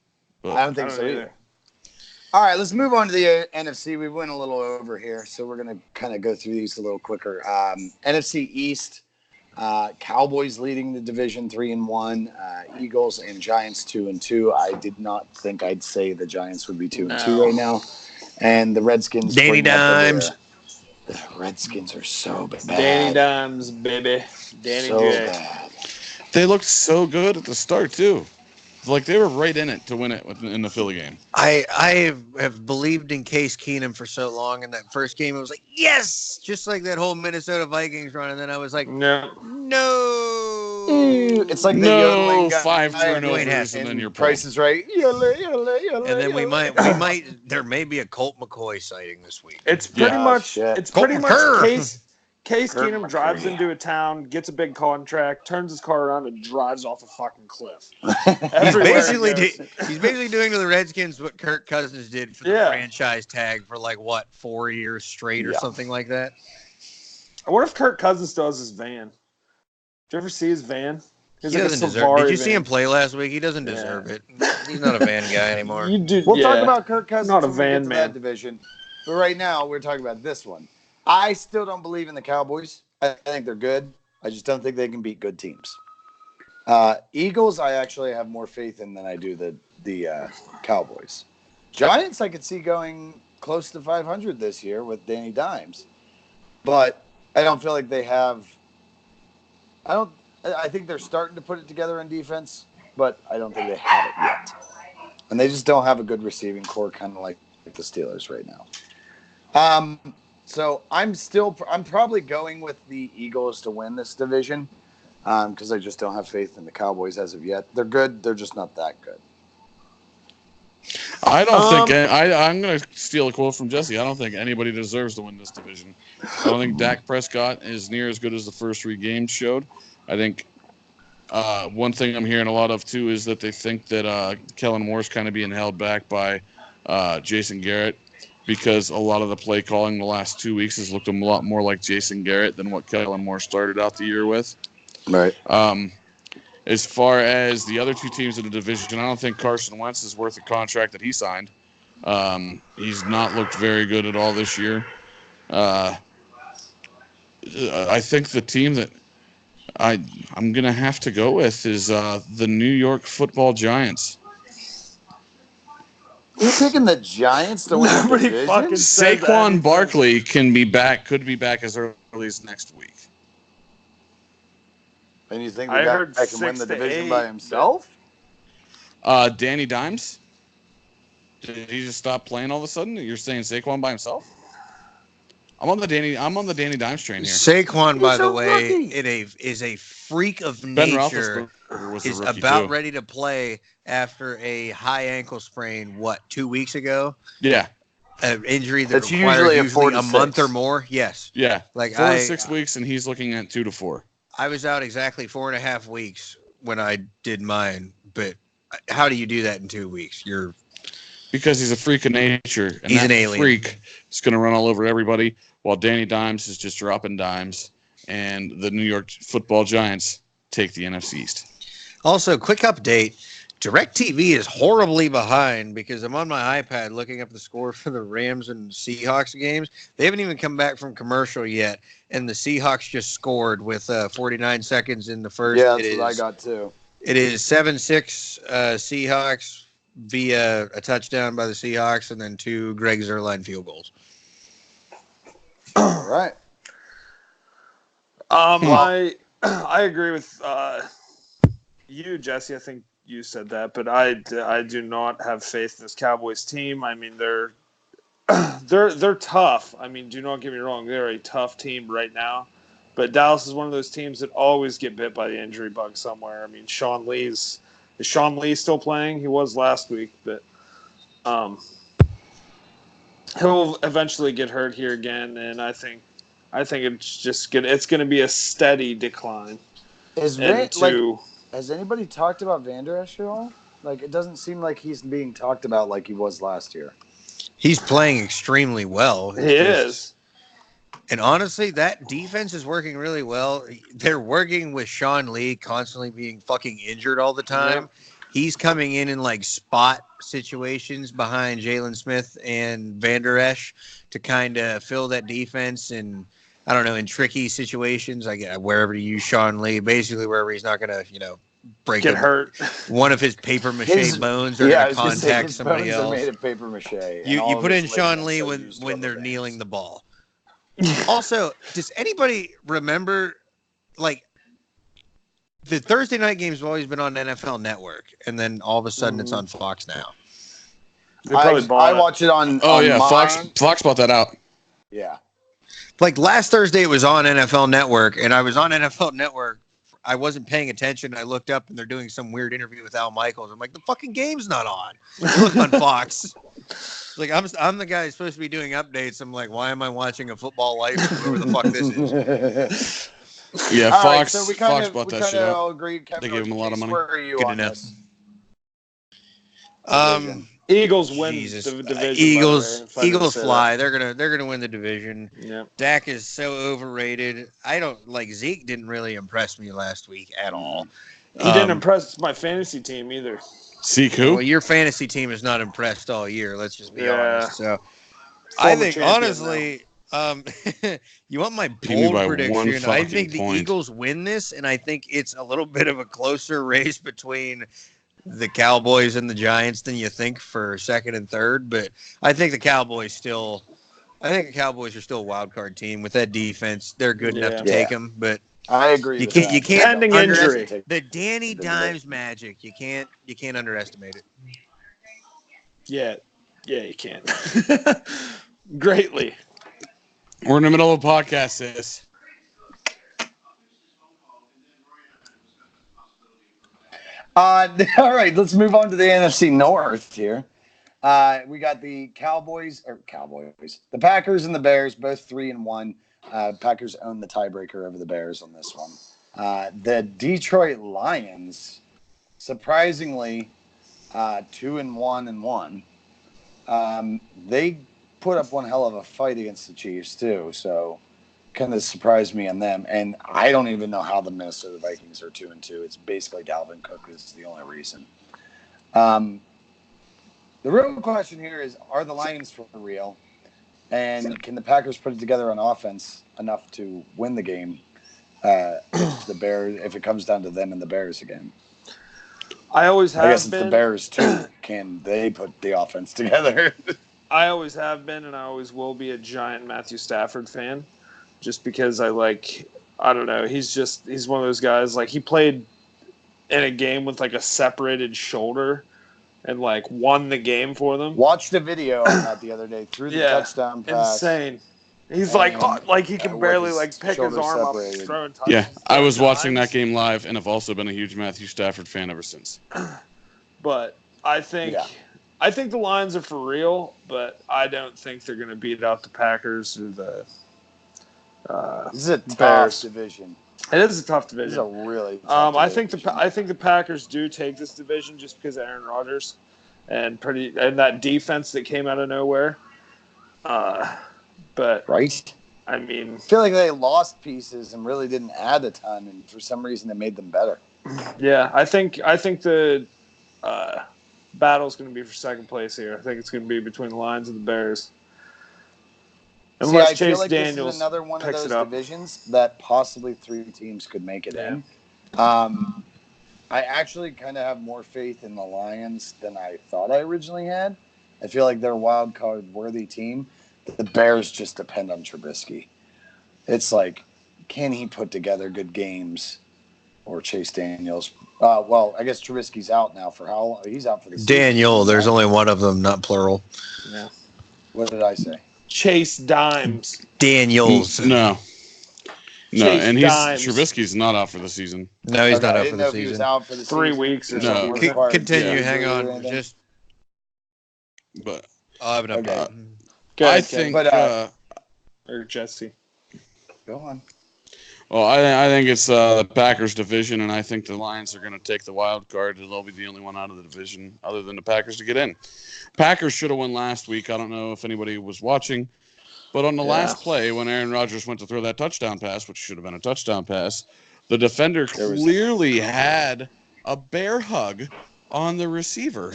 But I don't think so either. All right, let's move on to the NFC. We went a little over here, so we're going to kind of go through these a little quicker. NFC East, Cowboys leading the division 3-1, Eagles and Giants 2-2. I did not think I'd say the Giants would be 2-2 right now, and the Redskins. Danny bring up the rear. Dimes. The Redskins are so bad. Danny Dimes, baby. Danny so J. bad. they looked so good at the start too. Like they were right in it to win it in the Philly game. I have believed in Case Keenum for so long. In that first game, it was like, yes, just like that whole Minnesota Vikings run. And then I was like, No. It's like the yodeling guy 5 Dwayne turnovers Haskins. and then you're Price is Right. Yodel, and then we might, there may be a Colt McCoy sighting this week. It's pretty Yeah, much. shit. It's pretty much Kerr. Case Kerr Keenum drives McCurry. into a town, gets a big contract, turns his car around, and drives off a fucking cliff. He's Everywhere he basically, goes. he's basically doing to the Redskins what Kirk Cousins did for the Yeah. franchise tag for like, what, 4 years straight or Yeah. something like that? I wonder if Kirk Cousins still has his van. Did you ever see his van? He doesn't deserve. Did you see him play last week? He doesn't deserve it. He's not a van guy anymore. You do, We'll talk yeah. about Kirk Cousins Not a when we get van to man. that division. But right now, we're talking about this one. I still don't believe in the Cowboys. I think they're good. I just don't think they can beat good teams. Eagles, I actually have more faith in than I do the Cowboys. Giants, I could see going close to 500 this year with Danny Dimes. But I don't feel like they have – I think they're starting to put it together on defense, but I don't think they have it yet. And they just don't have a good receiving core, kind of like the Steelers right now. So I'm probably going with the Eagles to win this division because I just don't have faith in the Cowboys as of yet. They're good. They're just not that good. I don't think I'm going to steal a quote from Jesse. I don't think anybody deserves to win this division. I don't think Dak Prescott is near as good as the first 3 games showed. I think one thing I'm hearing a lot of too is that they think that Kellen Moore's kind of being held back by Jason Garrett because a lot of the play calling the last 2 weeks has looked a lot more like Jason Garrett than what Kellen Moore started out the year with. Right. As far as the other 2 teams in the division, I don't think Carson Wentz is worth the contract that he signed. He's not looked very good at all this year. I think the team that I'm going to have to go with is the New York Football Giants. You're picking the Giants to win the Nobody division? fucking said Saquon that. Barkley could be back as early as next week. And you think I the guy heard can win the 6 to division 8, by himself? Danny Dimes? Did he just stop playing all of a sudden? You're saying Saquon by himself? I'm on the Danny Dimes train here. Saquon, by He's the a way, rookie. is a freak of Ben nature. Roethlisberger was Is a rookie about too. ready to play after a high ankle sprain. What, 2 weeks ago? Yeah, An injury that That's required usually a 4 to a month 6. or more. Yes, yeah. like 4 to 6 weeks, and he's looking at 2 to 4. I was out exactly 4.5 weeks when I did mine. But how do you do that in 2 weeks? Because he's a freak of nature, and He's that an alien. freak is going to run all over everybody, while Danny Dimes is just dropping dimes, and the New York Football Giants take the NFC East. Also, quick update. DirecTV is horribly behind because I'm on my iPad looking up the score for the Rams and Seahawks games. They haven't even come back from commercial yet, and the Seahawks just scored with 49 seconds in the first. Yeah, that's what I got too. It is 7-6 Seahawks via a touchdown by the Seahawks and then 2 Greg Zuerlein field goals. All right. I agree with you, Jesse. I think you said that, but I do not have faith in this Cowboys team. I mean, they're tough. I mean, do not get me wrong; they're a tough team right now. But Dallas is one of those teams that always get bit by the injury bug somewhere. I mean, Sean Lee's Is Sean Lee still playing? He was last week, but he'll eventually get hurt here again, and I think it's going to be a steady decline. Has anybody talked about Van Der Esch at all? Like, it doesn't seem like he's being talked about like he was last year. He's playing extremely well. He is. And honestly, that defense is working really well. They're working with Sean Lee constantly being fucking injured all the time. Yep. He's coming in like spot situations behind Jalen Smith and Van Der Esch to kind of fill that defense. And I don't know, in tricky situations, wherever to use Sean Lee, basically wherever he's not going to, get hurt. One of his paper mache bones are going to contact somebody else. Are made of paper mache. You put in Sean Lee when they're kneeling the ball. Also, does anybody remember, like, the Thursday night games have always been on NFL Network, and then all of a sudden it's on Fox now? I watch it on. Oh, yeah, Fox bought that out. Yeah. Like, last Thursday it was on NFL Network, and I was on NFL Network. I wasn't paying attention. I looked up, and they're doing some weird interview with Al Michaels. I'm like, the fucking game's not on. Look on Fox. Like, I'm the guy who's supposed to be doing updates. I'm like, why am I watching a Football Life? Whoever the fuck this is. Yeah, Fox. Right, so Fox bought that shit up. All agreed, Kevin, they gave him a lot of money. Where are you Good on enough. this? Eagles win the division. Eagles fly. They're gonna win the division. Yeah. Dak is so overrated. I don't like Zeke. Didn't really impress me last week at all. He didn't impress my fantasy team either. Zeke who? Well, your fantasy team is not impressed all year. Let's just be honest. So, I think honestly, you want my bold prediction? I think the Eagles win this, and I think it's a little bit of a closer race between the Cowboys and the Giants than you think for second and third. But I think the Cowboys are still a wild card team with that defense. They're good enough to take them, but I agree. You can't injury. The Danny Dimes magic. You can't underestimate it. Yeah, you can. Greatly. We're in the middle of a podcast, sis. All right, let's move on to the NFC North here. We got the Cowboys. The Packers and the Bears, both 3-1. Packers own the tiebreaker over the Bears on this one. The Detroit Lions, surprisingly, 2-1. They put up one hell of a fight against the Chiefs too, so kind of surprised me on them. And I don't even know how the Minnesota Vikings are 2-2. It's basically Dalvin Cook is the only reason. The real question here is, are the Lions for real? And can the Packers put it together on offense enough to win the game? The Bears, if it comes down to them and the Bears again. I guess it's the Bears too. Can they put the offense together? I always have been, and I always will be a giant Matthew Stafford fan, just because I don't know. He's one of those guys. Like, he played in a game with like a separated shoulder, and like won the game for them. Watched a video on that the other day. Threw the touchdown pass. Insane. He's like he can barely pick his arm up and throw and touch. Yeah, I was watching that game live, and have also been a huge Matthew Stafford fan ever since. But I think the Lions are for real, but I don't think they're going to beat out the Packers or the This is a tough Bears. division. It is a tough division. This is a really tough division. I think the Packers do take this division just because of Aaron Rodgers and that defense that came out of nowhere. But right. I mean, I feel like they lost pieces and really didn't add a ton, and for some reason it made them better. Yeah, I think the battle's going to be for second place here. I think it's going to be between the Lions and the Bears. Unless Chase Daniels this is another one of picks those it up. divisions that possibly 3 teams could make it in. I actually kind of have more faith in the Lions than I thought I originally had. I feel like they're a wild card worthy team. The Bears just depend on Trubisky. It's like, can he put together good games? Or Chase Daniels. Well, I guess Trubisky's out now for how long? He's out for the season. Daniel, there's only one of them, not plural. Yeah. What did I say? Chase Dimes. Daniels. No. No, Chase and Dimes. Trubisky's not out for the season. No, he's Okay, not I out didn't for know the if he was season. out for the 3 season. weeks or No. something. wasn't it? Continue. Yeah. Hang on. Anything? Just But I'll have an update. Okay. Go I ahead, think. But, or Jesse. Go on. Well, I think it's the Packers division, and I think the Lions are going to take the wild card. They'll be the only one out of the division, other than the Packers, to get in. Packers should have won last week. I don't know if anybody was watching, but on the last play, when Aaron Rodgers went to throw that touchdown pass, which should have been a touchdown pass, the defender clearly had a bear hug on the receiver,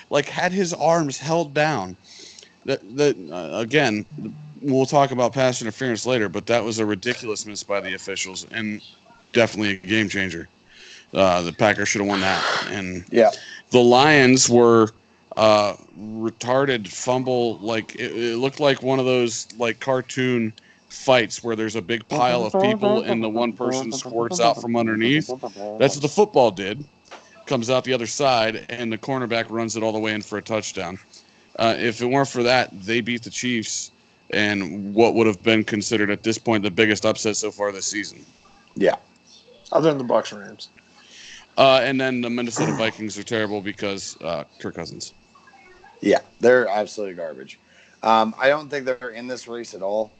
like had his arms held down. Again, we'll talk about pass interference later, but that was a ridiculous miss by the officials and definitely a game changer. The Packers should have won that. And the Lions were retarded fumble. Like it looked like one of those like cartoon fights where there's a big pile of people and the one person squirts out from underneath. That's what the football did. Comes out the other side, and the cornerback runs it all the way in for a touchdown. If it weren't for that, they beat the Chiefs, and what would have been considered at this point the biggest upset so far this season. Yeah. Other than the Bucs and Rams. And then the Minnesota Vikings are terrible because Kirk Cousins. Yeah, they're absolutely garbage. I don't think they're in this race at all.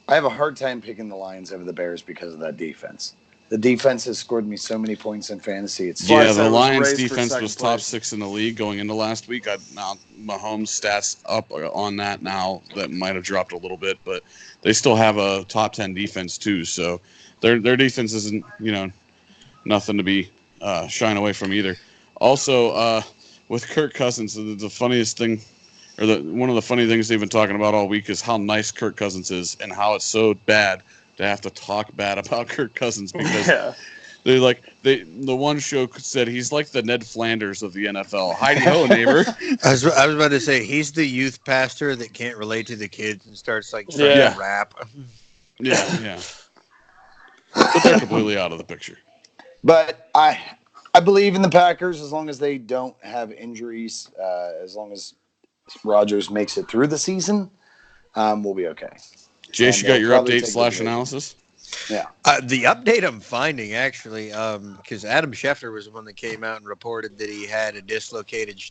I have a hard time picking the Lions over the Bears because of that defense. The defense has scored me so many points in fantasy. The Lions defense was top 6 in the league going into last week. Now Mahomes stats up on that now. That might have dropped a little bit, but they still have a top 10 defense too. So their defense isn't, nothing to be shying away from either. Also, with Kirk Cousins, the funniest thing, or one of the funny things they've been talking about all week is how nice Kirk Cousins is and how it's so bad to have to talk bad about Kirk Cousins because the one show said he's like the Ned Flanders of the NFL. Heidi ho, neighbor. I was about to say he's the youth pastor that can't relate to the kids and starts trying to rap. Yeah. But they're completely out of the picture. But I believe in the Packers as long as they don't have injuries. As long as Rodgers makes it through the season, we'll be okay. Jace, you got your update / analysis? Yeah. The update I'm finding, actually, because Adam Schefter was the one that came out and reported that he had a dislocated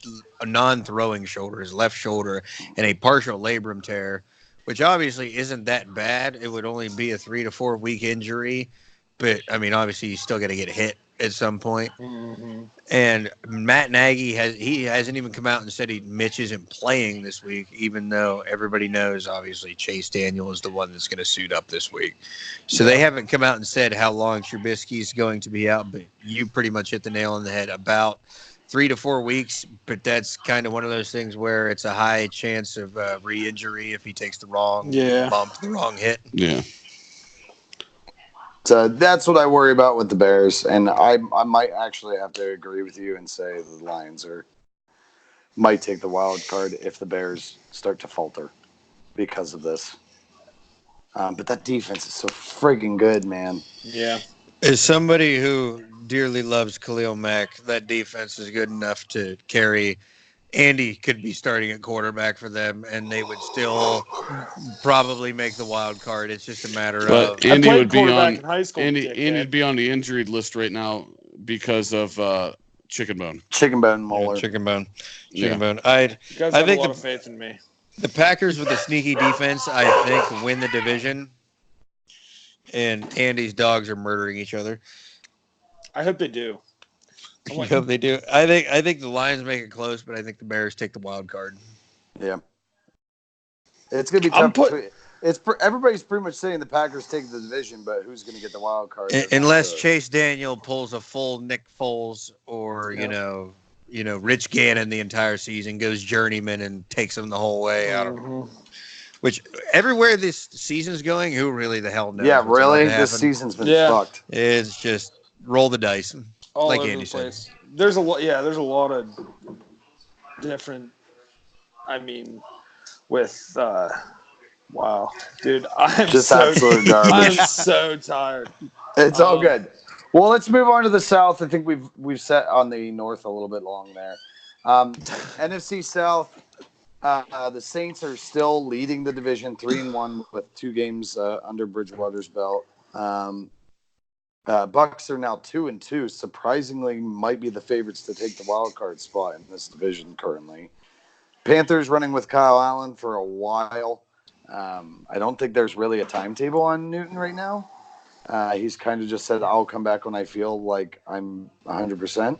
non-throwing shoulder, his left shoulder, and a partial labrum tear, which obviously isn't that bad. It would only be a 3 to 4 week injury. But, I mean, obviously, you still got to get hit at some point. Mm-hmm. And Matt Nagy hasn't even come out and said Mitch isn't playing this week, even though everybody knows, obviously, Chase Daniel is the one that's going to suit up this week. So they haven't come out and said how long Trubisky's going to be out, but you pretty much hit the nail on the head. About 3 to 4 weeks, but that's kind of one of those things where it's a high chance of re-injury if he takes the wrong bump, the wrong hit. Yeah. So that's what I worry about with the Bears, and I might actually have to agree with you and say the Lions might take the wild card if the Bears start to falter because of this. But that defense is so freaking good, man. Yeah. As somebody who dearly loves Khalil Mack, that defense is good enough to carry. Andy could be starting at quarterback for them, and they would still probably make the wild card. It's just a matter of. Andy would be on in high school. Andy'd be on the injured list right now because of chicken bone. Chicken bone molar. Yeah, chicken bone. Yeah. Bone. You guys have a lot of faith in me. The Packers with a sneaky defense, I think, win the division. And Andy's dogs are murdering each other. I hope they do. I hope they do. I think the Lions make it close, but I think the Bears take the wild card. Yeah. It's going to be tough. Everybody's pretty much saying the Packers take the division, but who's going to get the wild card? Unless Chase Daniel pulls a full Nick Foles or, Rich Gannon the entire season, goes journeyman and takes them the whole way. I don't know. Which, everywhere this season's going, who really the hell knows? Yeah, really? This season's been fucked. It's just roll the dice. All like over Andy the place. said. There's a lot of different. I mean, with wow, dude, I'm just so, absolute garbage. I'm so tired. It's all good. Well, let's move on to the South. I think we've set on the North a little bit long there. NFC South. The Saints are still leading the division 3-1 with 2 games under Bridgewater's belt. Bucks are now 2-2. Surprisingly, might be the favorites to take the wild card spot in this division currently. Panthers running with Kyle Allen for a while. I don't think there's really a timetable on Newton right now. He's kind of just said, "I'll come back when I feel like I'm 100%."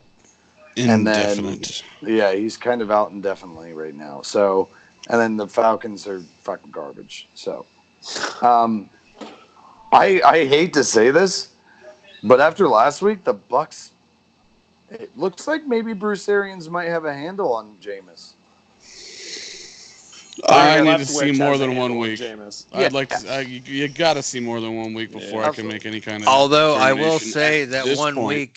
Indefinite. And then, yeah, he's kind of out indefinitely right now. So, and then the Falcons are fucking garbage. So, I hate to say this, but after last week, the Bucks, it looks like maybe Bruce Arians might have a handle on Jameis. I need to Leftwich see more has a than handle 1 on week. Jameis. I'd like to. You got to see more than 1 week before I can make any kind of. Although I will determination say at that this 1 point.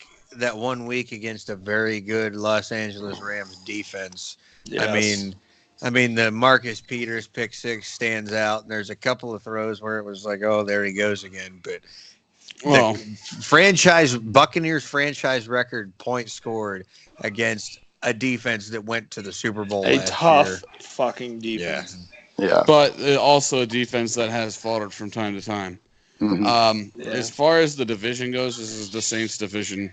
week, against a very good Los Angeles Rams defense. Yes. I mean the Marcus Peters pick 6 stands out. And there's a couple of throws where it was like, oh, there he goes again. But Well, Buccaneers franchise record points scored against a defense that went to the Super Bowl A last tough year. fucking defense. Yeah. but also a defense that has faltered from time to time. Mm-hmm. As far as the division goes, this is the Saints division.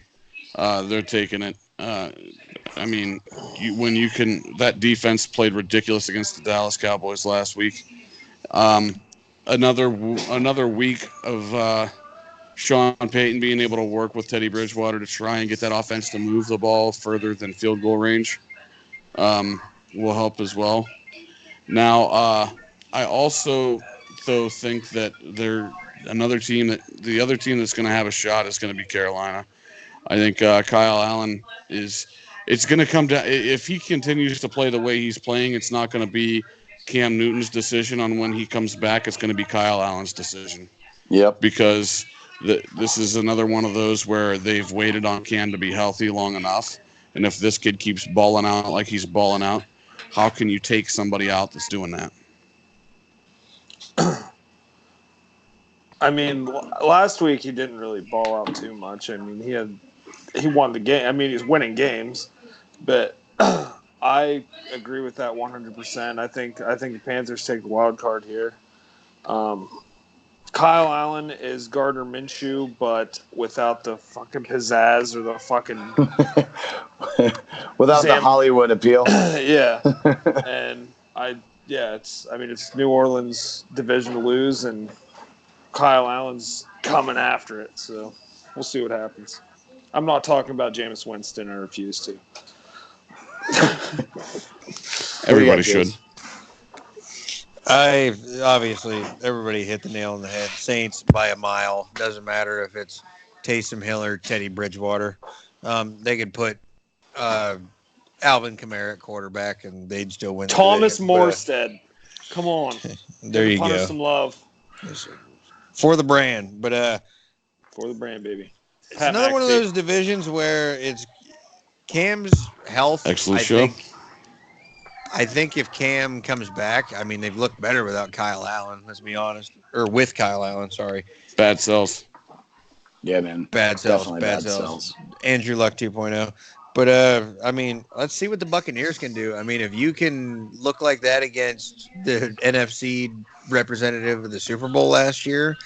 They're taking it. I mean, that defense played ridiculous against the Dallas Cowboys last week. Another week of Sean Payton being able to work with Teddy Bridgewater to try and get that offense to move the ball further than field goal range will help as well. Now, I also think that the other team that's going to have a shot is going to be Carolina. I think Kyle Allen it's going to come down. If he continues to play the way he's playing, it's not going to be Cam Newton's decision on when he comes back. It's going to be Kyle Allen's decision. Yep. Because this is another one of those where they've waited on Cam to be healthy long enough. And if this kid keeps balling out like he's balling out, how can you take somebody out that's doing that? I mean, last week he didn't really ball out too much. I mean, he won the game. I mean, he's winning games, but I agree with that 100%. I think the Panthers take the wild card here. Kyle Allen is Gardner Minshew, but without the fucking pizzazz or the fucking without the Hollywood appeal. Yeah, and it's New Orleans division to lose, and Kyle Allen's coming after it. So we'll see what happens. I'm not talking about Jameis Winston. I refuse to. Everybody should. Obviously everybody hit the nail on the head. Saints by a mile. Doesn't matter if it's Taysom Hill or Teddy Bridgewater. They could put Alvin Kamara at quarterback and they'd still win. Thomas Morstead. Come on. There you go. Some love. For the brand. But for the brand, baby. It's another one of those divisions where it's Cam's health. Excellent show. I think if Cam comes back, I mean, they've looked better without Kyle Allen, let's be honest. Or with Kyle Allen, sorry. Bad cells. Yeah, man. Bad cells. Andrew Luck 2.0. But, I mean, let's see what the Buccaneers can do. I mean, if you can look like that against the NFC representative of the Super Bowl last year,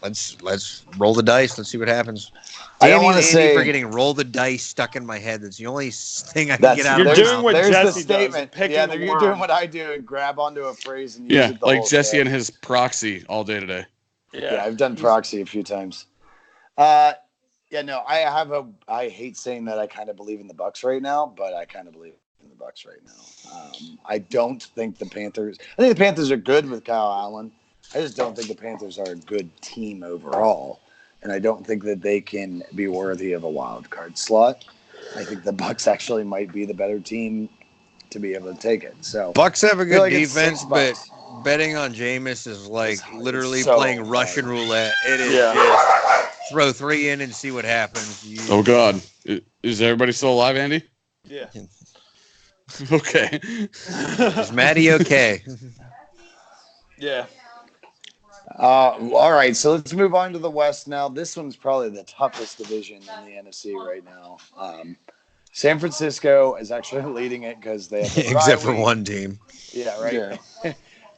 let's roll the dice. Let's see what happens. I don't want to say for getting roll the dice stuck in my head. That's the only thing I can That's- get out You're of my doing mouth. what There's Jesse the statement. does, picking Yeah, the you're worm. doing what I do and grab onto a phrase and use Yeah, it the like whole Jesse day. and his proxy all day today. Yeah, I've done proxy a few times. I hate saying that I kind of believe in the Bucks right now, but I kind of believe in the Bucks right now. I don't think the Panthers. I think the Panthers are good with Kyle Allen. I just don't think the Panthers are a good team overall, and I don't think that they can be worthy of a wild card slot. I think the Bucks actually might be the better team to be able to take it. So Bucks have a I feel good like it's defense, but $6. betting on Jameis is like literally so playing hard. Russian roulette. It is Yeah. just throw 3 in and see what happens. Oh, God. Is everybody still alive, Andy? Yeah. Okay. Is Matty okay? Yeah. All right, so let's move on to the West now. This one's probably the toughest division in the NFC right now. San Francisco is actually leading it because they have the Except for week. one team. Yeah, right.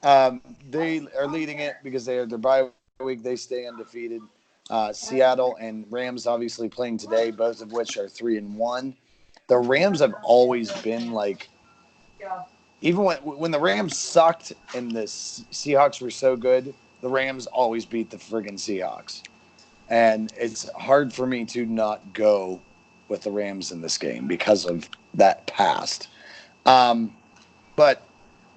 Yeah. They are leading it because they have their bye week. They stay undefeated. Seattle and Rams obviously playing today, both of which are 3-1. The Rams have always been like, even when the Rams sucked and the Seahawks were so good, the Rams always beat the friggin' Seahawks. And it's hard for me to not go with the Rams in this game because of that past. But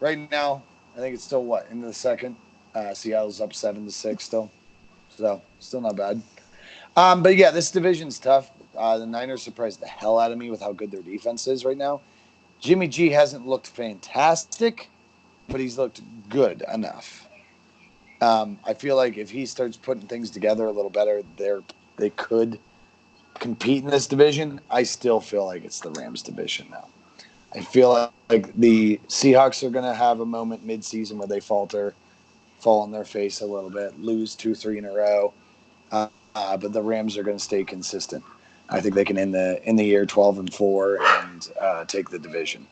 right now, I think it's still in the second. Seattle's up 7-6 still, so still not bad. But yeah, this division's tough. The Niners surprised the hell out of me with how good their defense is right now. Jimmy G hasn't looked fantastic, but he's looked good enough. I feel like if he starts putting things together a little better, they could compete in this division. I still feel like it's the Rams division now. I feel like the Seahawks are going to have a moment midseason where they fall on their face a little bit, lose 2-3 in a row. But the Rams are going to stay consistent. I think they can end the year 12-4 and take the division.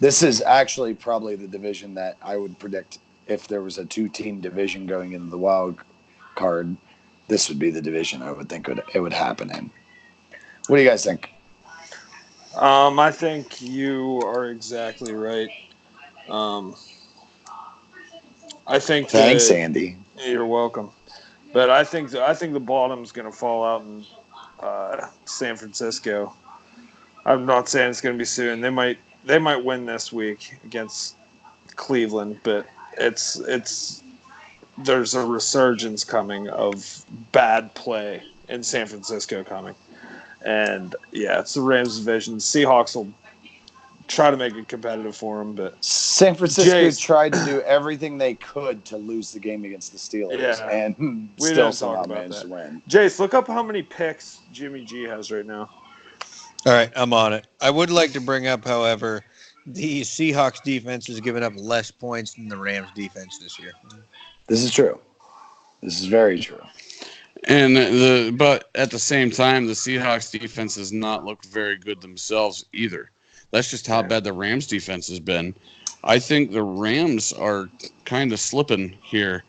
This is actually probably the division that I would predict if there was a 2-team division going into the wild card. This would be the division I would think it would happen in. What do you guys think? I think you are exactly right. I think Thanks, Andy. You're welcome. But I think the bottom's going to fall out in San Francisco. I'm not saying it's going to be soon. They might win this week against Cleveland, but there's a resurgence coming of bad play in San Francisco coming. And yeah, it's the Rams division. Seahawks will try to make it competitive for them, but San Francisco tried to do everything they could to lose the game against the Steelers, and we still didn't somehow talk about managed that. to win. Jace, look up how many picks Jimmy G has right now. All right, I'm on it. I would like to bring up, however, the Seahawks defense has given up less points than the Rams defense this year. This is true. This is very true. And but at the same time, the Seahawks defense has not looked very good themselves either. That's just how bad the Rams defense has been. I think the Rams are kind of slipping here.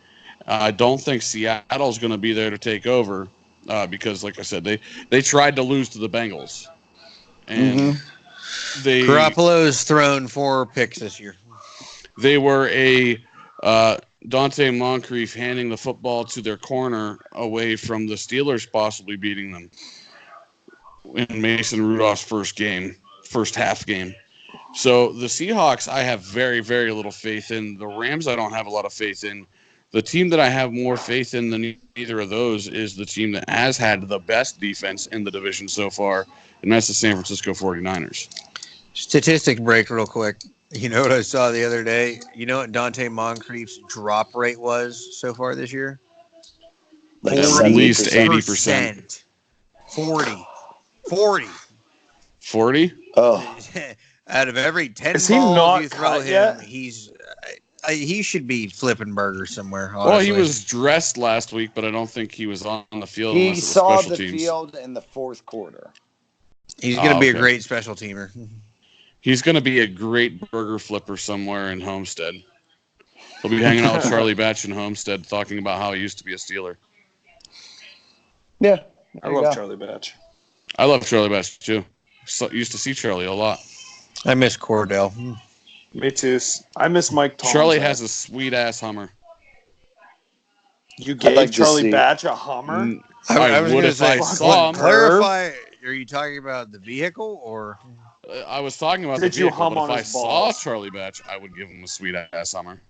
I don't think Seattle's going to be there to take over because, like I said, they tried to lose to the Bengals. And Garoppolo's thrown 4 picks this year. They were a Dante Moncrief handing the football to their corner away from the Steelers possibly beating them in Mason Rudolph's first half game. So the Seahawks I have very, very little faith in. The Rams I don't have a lot of faith in. The team that I have more faith in than either of those is the team that has had the best defense in the division so far, and that's the San Francisco 49ers. Statistic break real quick. You know what I saw the other day? You know what Dante Moncrief's drop rate was so far this year? Like at least 80%. 40? Oh. Out of every 10 Is he balls not you throw cut him, yet? he should be flipping burgers somewhere. Honestly. Well, he was dressed last week, but I don't think he was on the field. He saw special the teams. field in the fourth quarter. He's going to be a great special teamer. He's going to be a great burger flipper somewhere in Homestead. He'll be hanging out with Charlie Batch in Homestead talking about how he used to be a Steeler. Yeah. I love Charlie Batch. I love Charlie Batch, too. Used to see Charlie a lot. I miss Cordell. Me too. I miss Mike Thompson. Charlie has a sweet-ass Hummer. You gave like Charlie Batch a Hummer? I was would gonna if I say, saw him. clarify, are you talking about the vehicle or? I was talking about Did the you vehicle, hum but on if I his saw balls? Charlie Batch, I would give him a sweet-ass Hummer.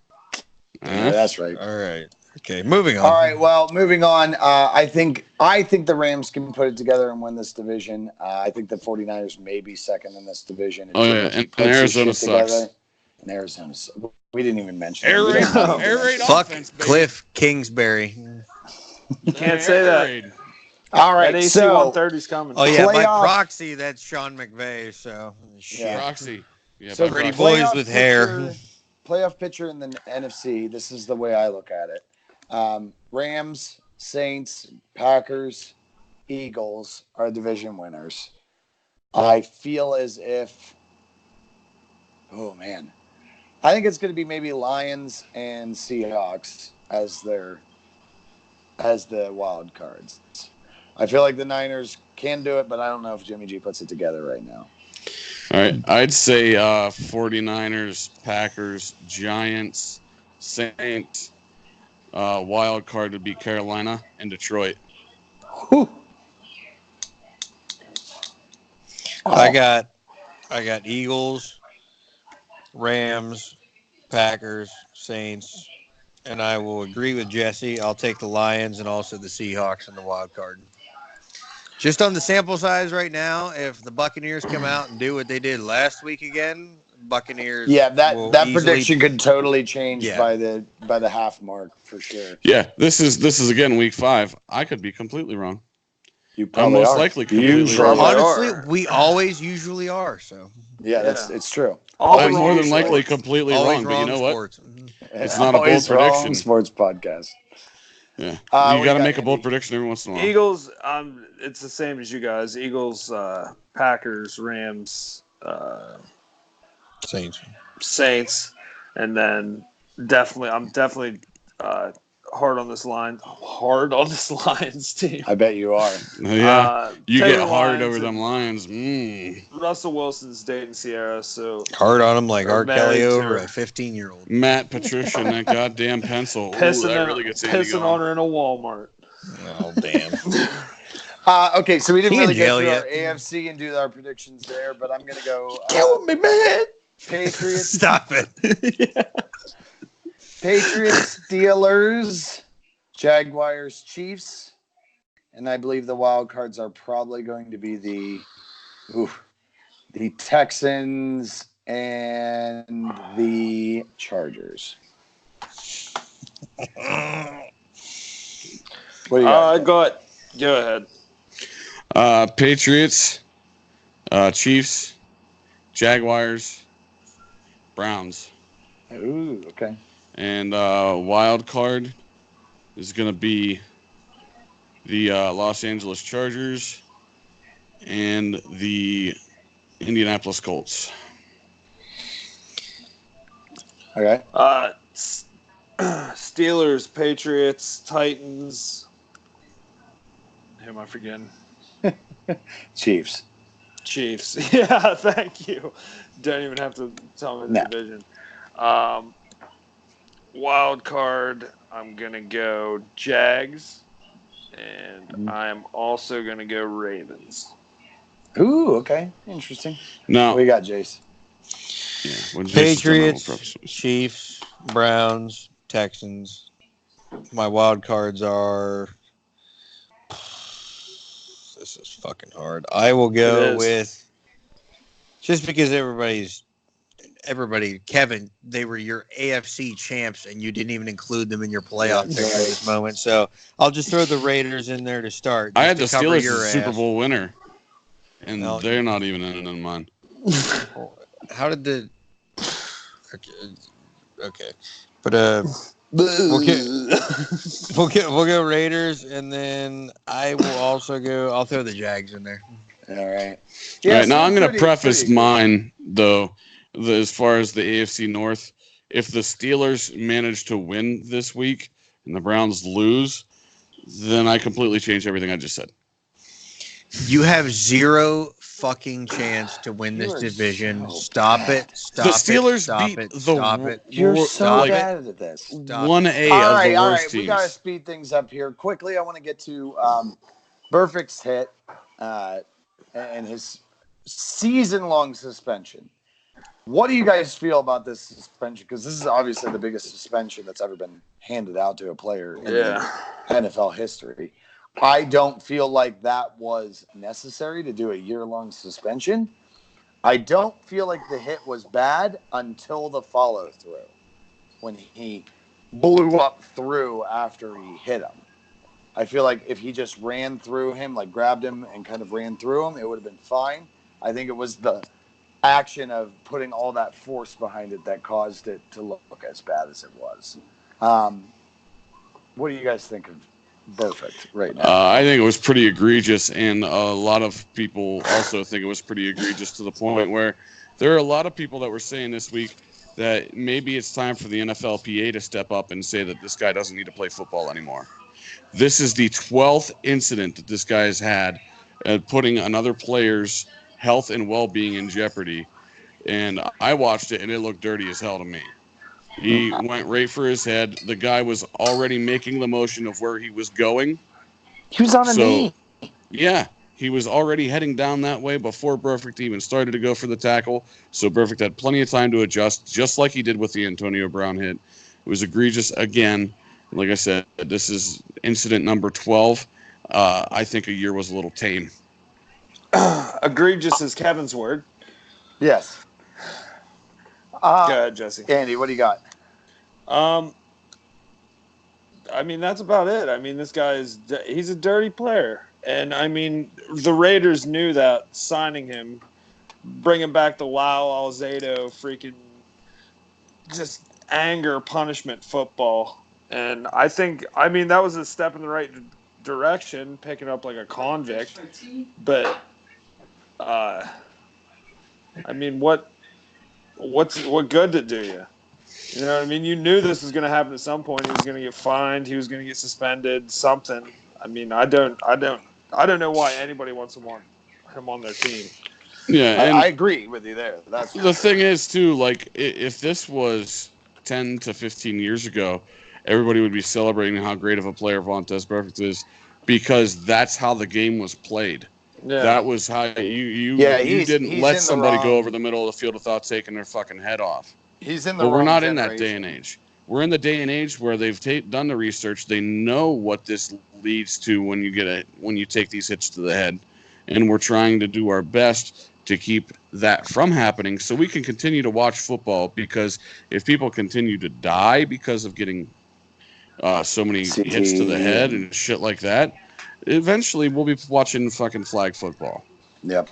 Yeah, that's right. All right. Okay, moving on. All right, well, moving on. I think the Rams can put it together and win this division. I think the 49ers may be second in this division. Oh, yeah, and Arizona sucks. And Arizona, we didn't even mention Air raid Fuck offense, baby. Cliff Kingsbury. You can't say that. All right, That AC so 130 is coming. Oh yeah, by Playoff- proxy, that's Sean McVay. So Yeah. Proxy. Yeah, So by pretty proxy. boys with hair. Playoff picture in the NFC. This is the way I look at it. Rams, Saints, Packers, Eagles are division winners. I feel as if, oh man, I think it's going to be maybe Lions and Seahawks as the wild cards. I feel like the Niners can do it, but I don't know if Jimmy G puts it together right now. All right, I'd say 49ers, Packers, Giants, Saints. Wild card would be Carolina and Detroit. Whew. I got Eagles, Rams, Packers, Saints, and I will agree with Jesse. I'll take the Lions and also the Seahawks in the wild card. Just on the sample size right now, if the Buccaneers come out and do what they did last week again, Buccaneers. Yeah, that easily, prediction could totally change by the half mark for sure. Yeah, this is again week 5. I could be completely wrong. You probably most are. likely completely wrong. Honestly, we always usually are. So yeah, it's true. I'm more than likely completely wrong, but you know what? It's not a bold prediction. Sports podcast. Yeah, you got to make a bold prediction every once in a while. Eagles, it's the same as you guys. Eagles, Packers, Rams, Saints, and then I'm definitely hard on this Lions team. I bet you are. Yeah, you get hard Lions over them Lions. Russell Wilson's dating Sierra, so hard on him like R. Kelly over a 15-year-old. Matt Patricia and that goddamn pencil. Pissing really gets on her in a Walmart. Oh damn. Okay, so we didn't really get through our AFC and do our predictions there, but I'm gonna go. Kill me, man. Patriots. Stop it. Yeah. Patriots, Steelers, Jaguars, Chiefs, and I believe the wild cards are probably going to be the Texans and the Chargers. What do you got? Go ahead. Patriots, Chiefs, Jaguars, Browns. Ooh, okay. And wild card is going to be the Los Angeles Chargers and the Indianapolis Colts. Okay. Steelers, Patriots, Titans. Who am I forgetting? Chiefs. Yeah, thank you. Don't even have to tell me the division. Wild card, I'm going to go Jags, and I'm also going to go Ravens. Ooh, okay. Interesting. No. What do you got, Jace? Yeah, Patriots, Chiefs, Browns, Texans. My wild cards are... This is fucking hard. I will go with... Just because everybody, Kevin, they were your AFC champs, and you didn't even include them in your playoff pick at this moment. So I'll just throw the Raiders in there to start. I had the Steelers as a Super Bowl winner, and they're not even in mine. How did the? Okay, but we'll go Raiders, and then I will also go. I'll throw the Jags in there. All right. Yeah. All right, now I'm going to preface mine though. As far as the AFC North, if the Steelers manage to win this week and the Browns lose, then I completely change everything I just said. You have zero fucking chance to win this division. Stop it. The Steelers beat the You're so bad at this. 1A all of right, the worst teams. We got to speed things up here. Quickly, I want to get to Burfict's hit and his season-long suspension. What do you guys feel about this suspension? Because this is obviously the biggest suspension that's ever been handed out to a player in NFL history. I don't feel like that was necessary to do a year-long suspension. I don't feel like the hit was bad until the follow-through, when he blew up through after he hit him. I feel like if he just ran through him, like grabbed him and kind of ran through him, it would have been fine. I think it was the action of putting all that force behind it that caused it to look as bad as it was. What do you guys think of Burfict right now. I think it was pretty egregious, and a lot of people also think it was pretty egregious to the point where there are a lot of people that were saying this week that maybe it's time for the NFLPA to step up and say that this guy doesn't need to play football anymore. This is the 12th incident that this guy has had, putting another player's health and well-being in jeopardy. And I watched it, and it looked dirty as hell to me. He went right for his head. The guy was already making the motion of where he was going. He was on a knee. Yeah, he was already heading down that way before Burfict even started to go for the tackle. So Burfict had plenty of time to adjust, just like he did with the Antonio Brown hit. It was egregious again. Like I said, this is incident number 12. I think a year was a little tame. Egregious is Kevin's word. Yes. Go ahead, Jesse. Andy, what do you got? I mean, that's about it. I mean, this guy he's a dirty player. And, I mean, the Raiders knew that signing him, bringing back the Lyle Alzado freaking just anger punishment football. And I mean, that was a step in the right direction, picking up like a convict. But, I mean, what good did it do you? You know what I mean? You knew this was going to happen at some point. He was going to get fined. He was going to get suspended. Something. I mean, I don't know why anybody wants him on their team. Yeah, I agree with you there. That's the thing is too. Like, if this was 10 to 15 years ago, everybody would be celebrating how great of a player Vontaze Burfict is, because that's how the game was played. Yeah. That was how you didn't let somebody go over the middle of the field without taking their fucking head off. He's in the But we're not generation. in that day and age. We're in the day and age where they've done the research. They know what this leads to when you take these hits to the head, and we're trying to do our best to keep that from happening so we can continue to watch football. Because if people continue to die because of getting so many hits to the head and shit like that, eventually we'll be watching fucking flag football. Yep.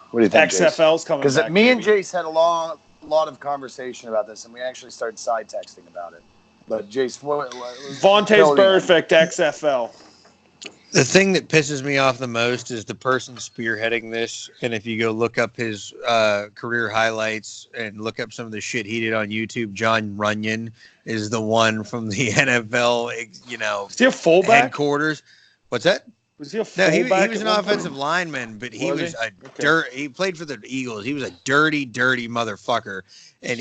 What do you think, XFL's coming back. Because me and Jace had a lot of conversation about this, and we actually started side texting about it. But Jace, Vontaze Burfict XFL. The thing that pisses me off the most is the person spearheading this. And if you go look up his career highlights and look up some of the shit he did on YouTube, John Runyon is the one from the NFL, is he a fullback? Headquarters. What's that? Was he a fullback? No, he was an offensive lineman, but he was he played for the Eagles. He was a dirty motherfucker. And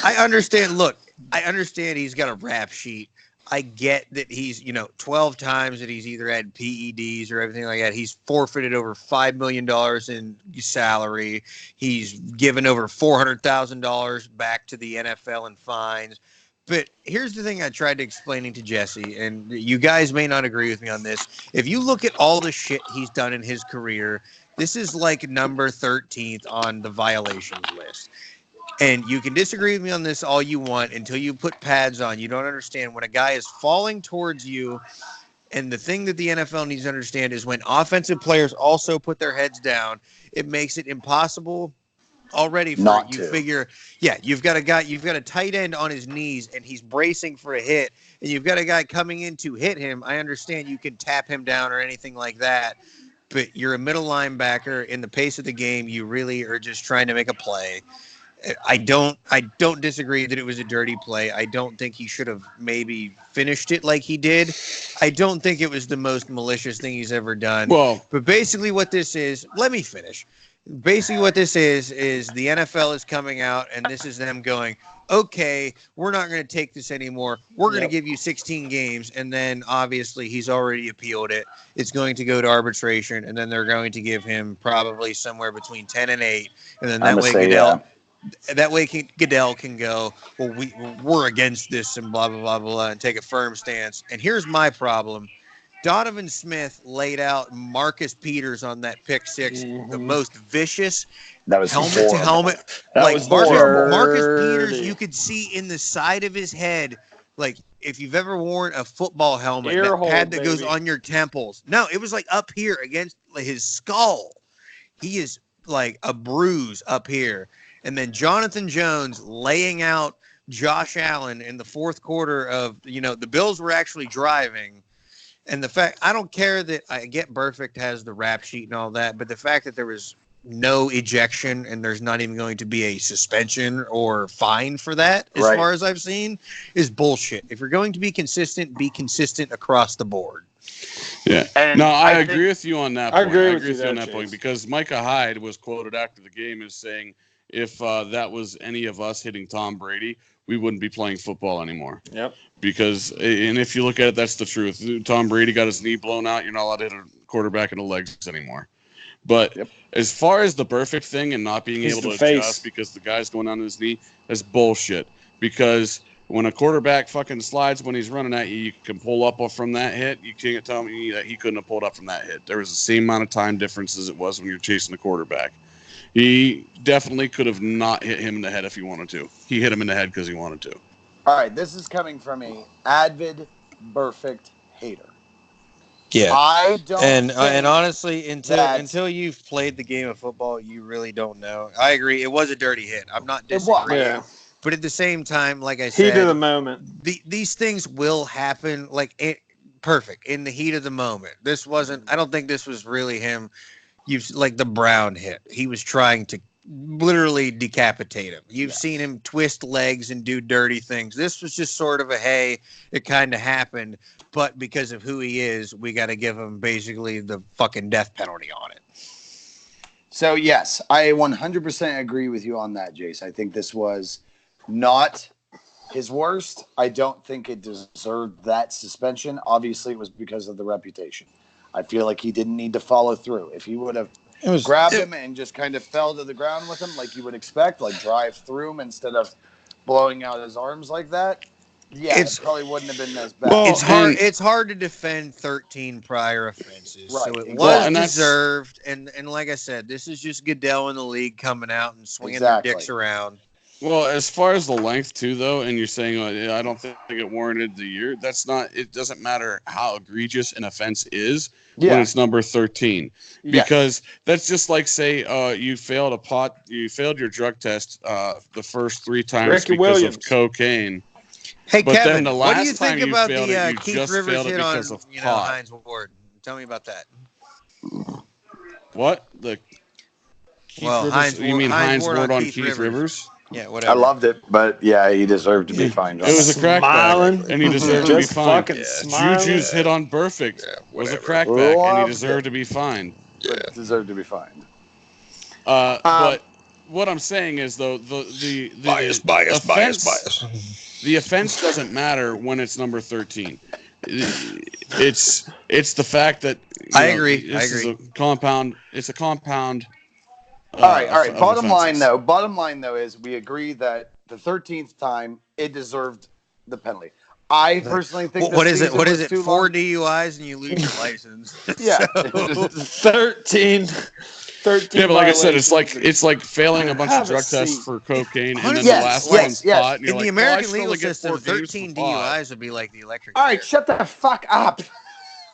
I understand. Look, I understand he's got a rap sheet. I get that he's, 12 times that he's either had PEDs or everything like that. He's forfeited over $5 million in salary. He's given over $400,000 back to the NFL in fines. But here's the thing I tried to explaining to Jesse, and you guys may not agree with me on this. If you look at all the shit he's done in his career, this is like number 13th on the violations list. And you can disagree with me on this all you want until you put pads on. You don't understand when a guy is falling towards you. And the thing that the NFL needs to understand is when offensive players also put their heads down, it makes it impossible already for you. Figure, you've got a tight end on his knees and he's bracing for a hit, and you've got a guy coming in to hit him. I understand you can tap him down or anything like that, but you're a middle linebacker. In the pace of the game, you really are just trying to make a play. I don't disagree that it was a dirty play. I don't think he should have maybe finished it like he did. I don't think it was the most malicious thing he's ever done. Well, but basically what this is, let me finish. Basically what this is the NFL is coming out, and this is them going, okay, we're not going to take this anymore. We're going to give you 16 games. And then obviously he's already appealed it. It's going to go to arbitration, and then they're going to give him probably somewhere between 10 and 8. And then that way Goodell can go, well, we're against this and blah, blah, blah, blah, and take a firm stance. And here's my problem. Donovan Smith laid out Marcus Peters on that pick six, the most vicious helmet to helmet. Like Marcus Peters, you could see in the side of his head, like if you've ever worn a football helmet, that pad that goes on your temples. No, it was like up here against his skull. He is like a bruise up here. And then Jonathan Jones laying out Josh Allen in the fourth quarter of, the Bills were actually driving. And the fact, I don't care that I get Burfict has the rap sheet and all that, but the fact that there was no ejection and there's not even going to be a suspension or fine for that, as far as I've seen, is bullshit. If you're going to be consistent across the board. Yeah. And I agree with you on that point. I agree with you on that Chase. point because Micah Hyde was quoted after the game as saying, if that was any of us hitting Tom Brady, we wouldn't be playing football anymore. Yep. Because, and if you look at it, that's the truth. Tom Brady got his knee blown out. You're not allowed to hit a quarterback in the legs anymore. But as far as the Burfict thing and not being able to adjust because the guy's going on his knee, that's bullshit. Because when a quarterback fucking slides when he's running at you, you can pull up from that hit. You can't tell me that he couldn't have pulled up from that hit. There was the same amount of time difference as it was when you're chasing the quarterback. He definitely could have not hit him in the head if he wanted to. He hit him in the head because he wanted to. All right, this is coming from a avid Burfict hater. Yeah, I don't. And honestly, until you've played the game of football, you really don't know. I agree. It was a dirty hit. I'm not disagreeing. Yeah. But at the same time, like I said, heat of the moment. These things will happen. Perfect in the heat of the moment. This wasn't. I don't think this was really him. Like the Brown hit. He was trying to literally decapitate him. You've seen him twist legs and do dirty things. This was just sort of it kind of happened. But because of who he is, we got to give him basically the fucking death penalty on it. So, yes, I 100% agree with you on that, Jace. I think this was not his worst. I don't think it deserved that suspension. Obviously, it was because of the reputation. I feel like he didn't need to follow through. If he would have grabbed him and just kind of fell to the ground with him like you would expect, like drive through him instead of blowing out his arms like that, it probably wouldn't have been as bad. Well, it's hard to defend 13 prior offenses. Right, So it exactly. was deserved. And like I said, this is just Goodell in the league coming out and swinging their dicks around. Well, as far as the length too, though, and you're saying I don't think it warranted the year. That's not. It doesn't matter how egregious an offense is when it's number 13, because that's just like say you failed your drug test the first 3 times because of cocaine. Hey, but Kevin, then the what do last you think time about you the you Keith just Rivers failed it hit on because of pot. Hines Ward? Tell me about that. What? The Keith Rivers, Hines you mean Hines Ward on Keith Rivers? Rivers? Yeah, whatever. I loved it, but he deserved to be fined. It was a crackback, and he deserved to be fined. Juju's hit on Burfict was a crackback, and he deserved to be fined. Deserved to be fined. But what I'm saying is, though, the bias. The offense doesn't matter when it's number 13. It's the fact that I agree. It's a compound. All right. Bottom line, though, is we agree that the 13th time it deserved the penalty. I personally think. What is it? 4 DUIs and you lose your license. Yeah, 13. Yeah, but like I said, it's like failing a bunch of drug tests for cocaine, and then the last one's pot. And in the American legal system, 13 DUIs would be like the electric. All right, shut the fuck up.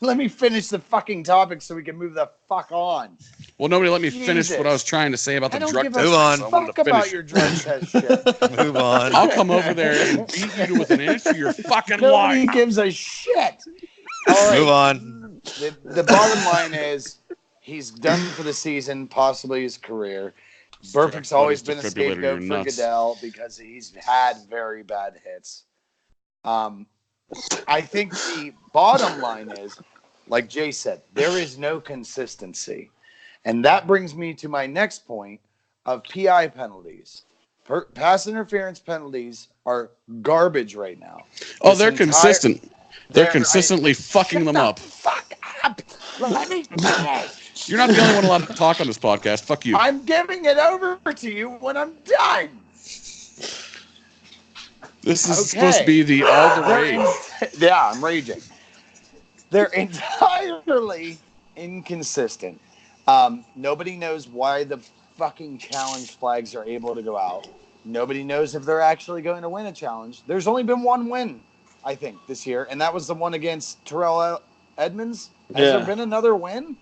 Let me finish the fucking topic so we can move the fuck on. Well, nobody let me finish what I was trying to say about the drug test. Move on. Fuck about your drug test shit. Move on. I'll come over there and beat you with an inch of your fucking Nobody life. gives a shit. All right. Move on. The bottom line is he's done for the season, possibly his career. Burfict's always been a scapegoat for Goodell because he's had very bad hits. I think the bottom line is, like Jay said, there is no consistency. And that brings me to my next point of PI penalties. Pass interference penalties are garbage right now. Oh, they're consistent. They're consistently fucking them up. Fuck up. Let me finish. You're not the only one allowed to talk on this podcast. Fuck you. I'm giving it over to you when I'm done. This is supposed to be the all the rage. Yeah, I'm raging. They're entirely inconsistent. Nobody knows why the fucking challenge flags are able to go out. Nobody knows if they're actually going to win a challenge. There's only been one win, I think, this year, and that was the one against Terrell Edmonds. Has there been another win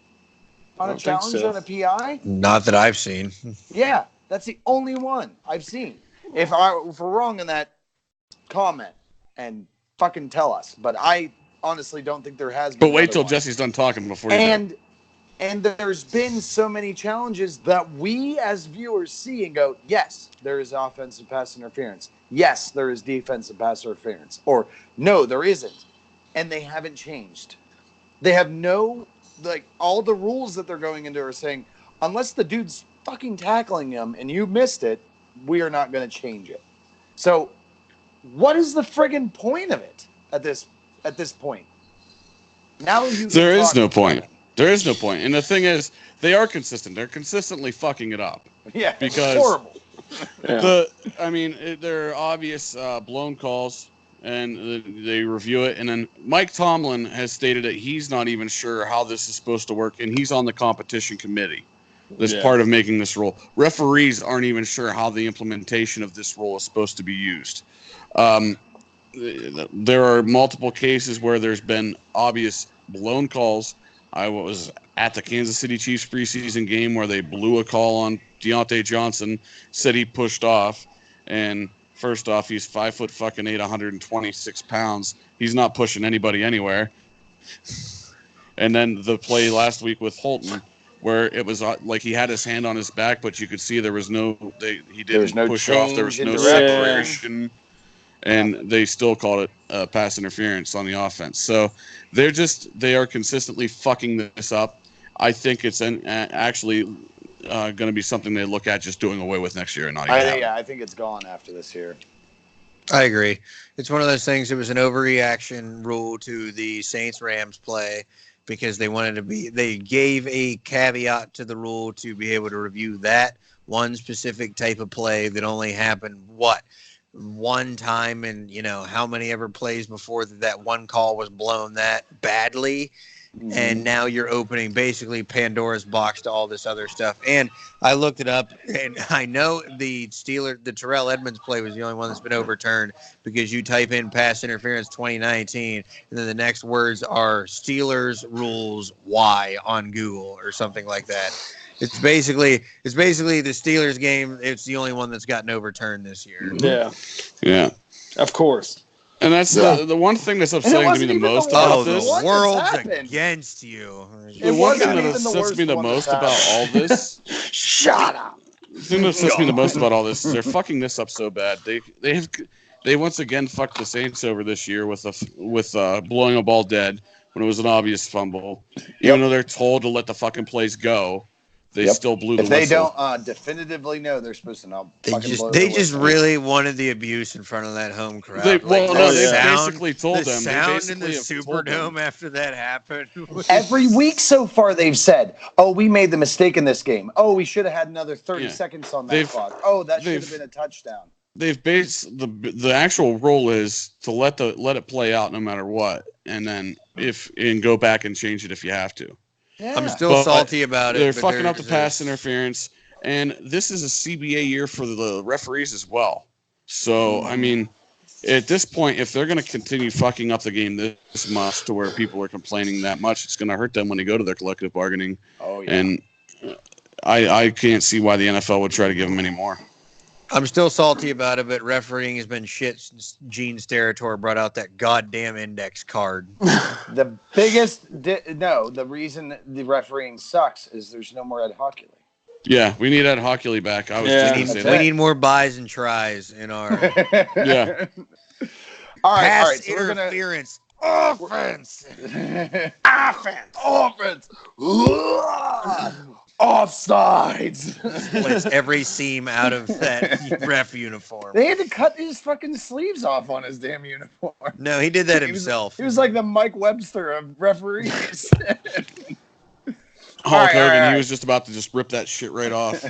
on a challenge on a PI? Not that I've seen. Yeah, that's the only one I've seen. If we're wrong in that, comment and fucking tell us. But I honestly don't think there has been. But wait till Jesse's done talking before you do. And there's been so many challenges that we as viewers see and go, yes, there is offensive pass interference. Yes, there is defensive pass interference. Or no, there isn't. And they haven't changed. They have no, like, all the rules that they're going into are saying, unless the dude's fucking tackling him and you missed it, we are not going to change it. So what is the friggin' point of it at this point? Now there is no point. There is no point. And the thing is, they are consistent. They're consistently fucking it up. Yeah, because it's horrible. There are obvious blown calls, and they review it. And then Mike Tomlin has stated that he's not even sure how this is supposed to work, and he's on the competition committee. That's part of making this rule. Referees aren't even sure how the implementation of this rule is supposed to be used. There are multiple cases where there's been obvious blown calls. I was at the Kansas City Chiefs preseason game where they blew a call on Deontay Johnson, said he pushed off, and first off, he's 5'8", 126 pounds. He's not pushing anybody anywhere. And then the play last week with Holton, where it was like he had his hand on his back, but you could see there was he didn't push off. There was no separation. And they still called it pass interference on the offense. So they are consistently fucking this up. I think it's actually going to be something they look at just doing away with next year. And not even I think it's gone after this year. I agree. It's one of those things. It was an overreaction rule to the Saints-Rams play because they gave a caveat to the rule to be able to review that one specific type of play that only happened, one time and how many ever plays before that one call was blown that badly. Mm-hmm. And now you're opening basically Pandora's box to all this other stuff. And I looked it up, and I know the Terrell Edmonds play was the only one that's been overturned because you type in pass interference 2019 and then the next words are Steelers rules Y on Google or something like that. It's basically the Steelers game. It's the only one that's gotten overturned this year. Yeah, of course. And that's the one thing that's upsetting to me the most about this. The world's against you. The one thing that upsets me the most about all this. Shut up. The thing that upsets me the most about all this is they're fucking this up so bad. They once again fucked the Saints over this year with blowing a ball dead when it was an obvious fumble. Even though they're told to let the fucking plays go. They still blew the whistle. If they don't definitively know, they're supposed to know. They just really wanted the abuse in front of that home crowd. They basically told them. The sound in the Superdome after that happened. Every week so far they've said, oh, we made the mistake in this game. Oh, we should have had another 30 seconds on that clock. Oh, that should have been a touchdown. They've based the actual rule is to let it play out no matter what, and then go back and change it if you have to. Yeah. I'm still salty about it. They're fucking up the pass interference, and this is a CBA year for the referees as well. So, I mean, at this point, if they're going to continue fucking up the game this much to where people are complaining that much, it's going to hurt them when they go to their collective bargaining. Oh, yeah. And I can't see why the NFL would try to give them any more. I'm still salty about it, but refereeing has been shit since Gene Steratore brought out that goddamn index card. The reason the refereeing sucks is there's no more Ed Hockley. Yeah, we need Ed Hockley back. We need more buys and tries in our All right, pass interference. Offense. Offsides. Splits every seam out of that ref uniform. They had to cut his fucking sleeves off on his damn uniform. No, he did that himself. He was like the Mike Webster of referees. Hulk Hogan, he was just about to just rip that shit right off.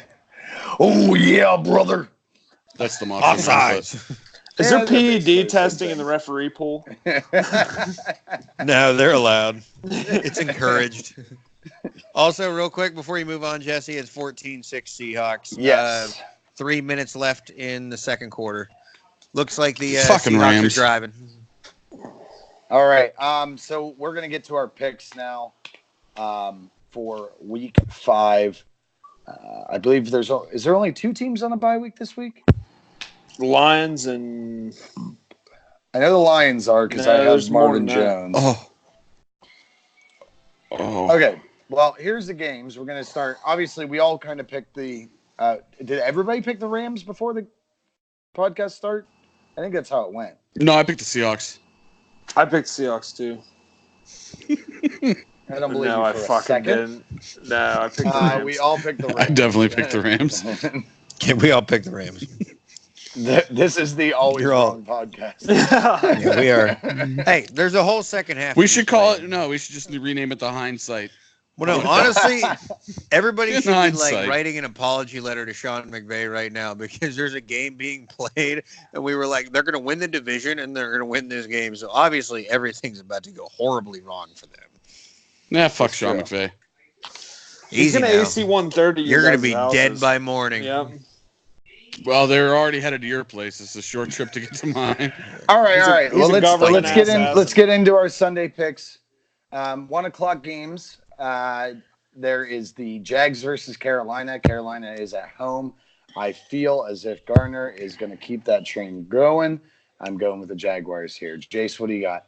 Oh, yeah, brother. That's the monster. Offsides. Is there PED testing in the referee pool? No, they're allowed. It's encouraged. Also, real quick, before you move on, Jesse, it's 14-6 Seahawks. Yes. 3 minutes left in the second quarter. Looks like the fucking Seahawks Rams are driving. All right. So we're going to get to our picks now for week 5. I believe is there only 2 teams on a bye week this week? Lions and I know the Lions are because No, I have there's more Marvin than that. Jones. Oh. Okay. Well, here's the games. We're going to start. Obviously, we all kind of picked the. Did everybody pick the Rams before the podcast start? I think that's how it went. No, I picked the Seahawks. I picked Seahawks too. I don't believe No, you I for a fucking second. didn't. No, I picked the Rams. We all picked the Rams. I definitely picked the Rams. We all picked the Rams. This is the Always You're all- Wrong podcast. Yeah, we are. Hey, there's a whole second half. We of should this call thing. it. No, we should just rename it the Hindsight. Well, no, honestly, everybody In should be hindsight. like writing an apology letter to Sean McVay right now because there's a game being played, and we were like, they're going to win the division and they're going to win this game. So obviously, everything's about to go horribly wrong for them. Nah, fuck That's Sean true. McVay. He's Easy gonna now. AC 130. You're going to be dead by morning. Yep. Well, they're already headed to your place. It's a short trip to get to mine. All right, He's all a- right. he's Well, a government let's assassin. get into our Sunday picks. 1:00 games. There is the Jags versus Carolina. Carolina is at home. I feel as if Garner is going to keep that train going. I'm going with the Jaguars here. Jace, what do you got?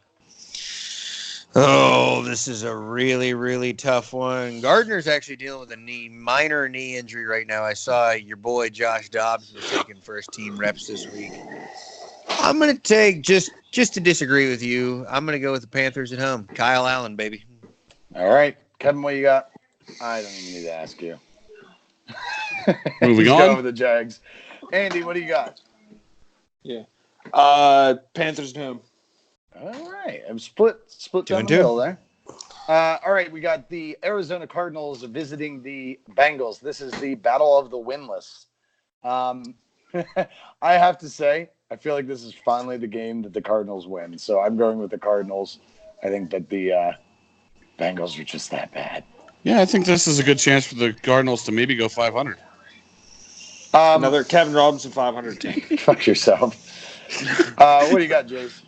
Oh, this is a really, really tough one. Gardner's actually dealing with a minor knee injury right now. I saw your boy Josh Dobbs was taking first team reps this week. I'm going to take, just to disagree with you, I'm going to go with the Panthers at home. Kyle Allen, baby. All right. Kevin, what you got? I don't even need to ask you. Moving Just on. Go with the Jags. Andy, what do you got? Panthers at home. All right. I'm split Two down and the two. middle there. All right. We got the Arizona Cardinals visiting the Bengals. This is the battle of the winless. I have to say, I feel like this is finally the game that the Cardinals win. So I'm going with the Cardinals. I think that the Bengals are just that bad. Yeah, I think this is a good chance for the Cardinals to maybe go 500. Another Kevin Robinson 500 team. Fuck yourself. What do you got, Jace?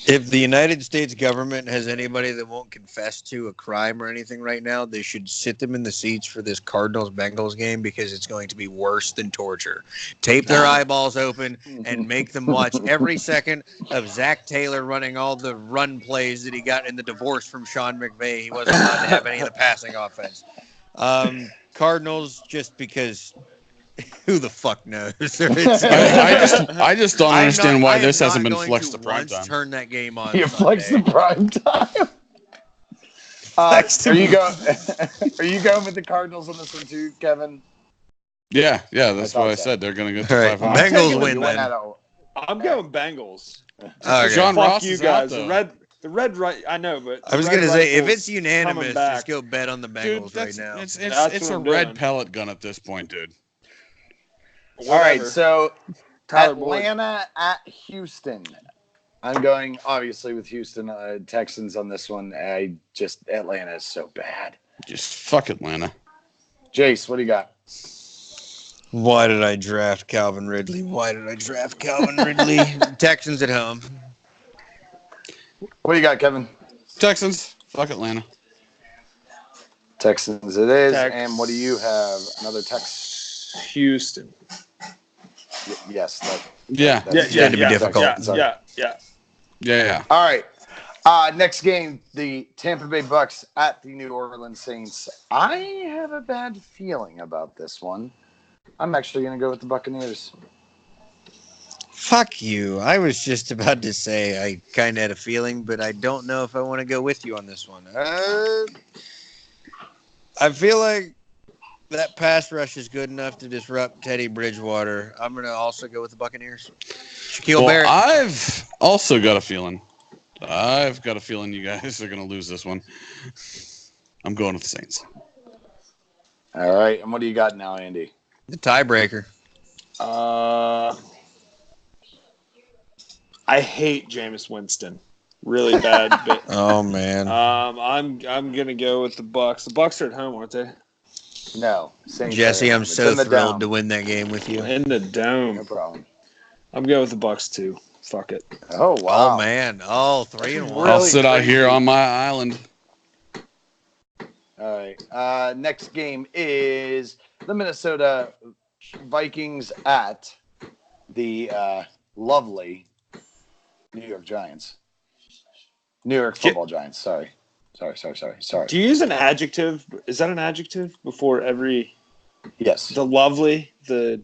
If the United States government has anybody that won't confess to a crime or anything right now, they should sit them in the seats for this Cardinals-Bengals game because it's going to be worse than torture. Tape their eyeballs open and make them watch every second of Zach Taylor running all the run plays that he got in the divorce from Sean McVay. He wasn't allowed to have any of the passing offense. Cardinals, just because who the fuck knows? I just don't understand why this hasn't been flexed to prime once time. turn that game on. You flex the Sunday. prime time. Are you going with the Cardinals on this one too, Kevin? Yeah, that's thought what I so. said. They're going to go to All right. 500. Bengals win, then. I'm going Bengals. Okay. John Fuck Ross you is out, guys. though. The red right. I know, but I was the Red going to say, if Rifles it's unanimous, coming back. just go bet on the Dude, Bengals that's, right now. it's That's a what I'm red doing. pellet gun at this point, dude. All right, Whatever. so Tyler Boyd. Atlanta at Houston. I'm going obviously with Houston Texans on this one. Atlanta is so bad. Just fuck Atlanta. Jace, what do you got? Why did I draft Calvin Ridley? Texans at home. What do you got, Kevin? Texans, fuck Atlanta. Texans it is. Tex- And what do you have? Another Tex? Houston. Yes. Yeah. That's yeah, to be difficult. Yeah. All right. Next game, the Tampa Bay Bucks at the New Orleans Saints. I have a bad feeling about this one. I'm actually going to go with the Buccaneers. Fuck you. I was just about to say I kind of had a feeling, but I don't know if I want to go with you on this one. I feel like that pass rush is good enough to disrupt Teddy Bridgewater. I'm going to also go with the Buccaneers. Shaquille Barrett. I've also got a feeling. You guys are going to lose this one. I'm going with the Saints. All right. And what do you got now, Andy? The tiebreaker. I hate Jameis Winston. Really bad. But Oh, man. I'm gonna go with the Bucks. The Bucks are at home, aren't they? No. Saints Jesse, are- I'm it's so in the thrilled dome. to win that game with you. In the No dome. problem. I'm going with the Bucks too. Fuck it. Oh, wow. Oh, man. Oh, 3-1. Really I'll sit out crazy. here on my island. All right. Next game is the Minnesota Vikings at the lovely New York Giants. New York Football Giants. Sorry. Do you use an adjective? Is that an adjective before every? Yes. The lovely, the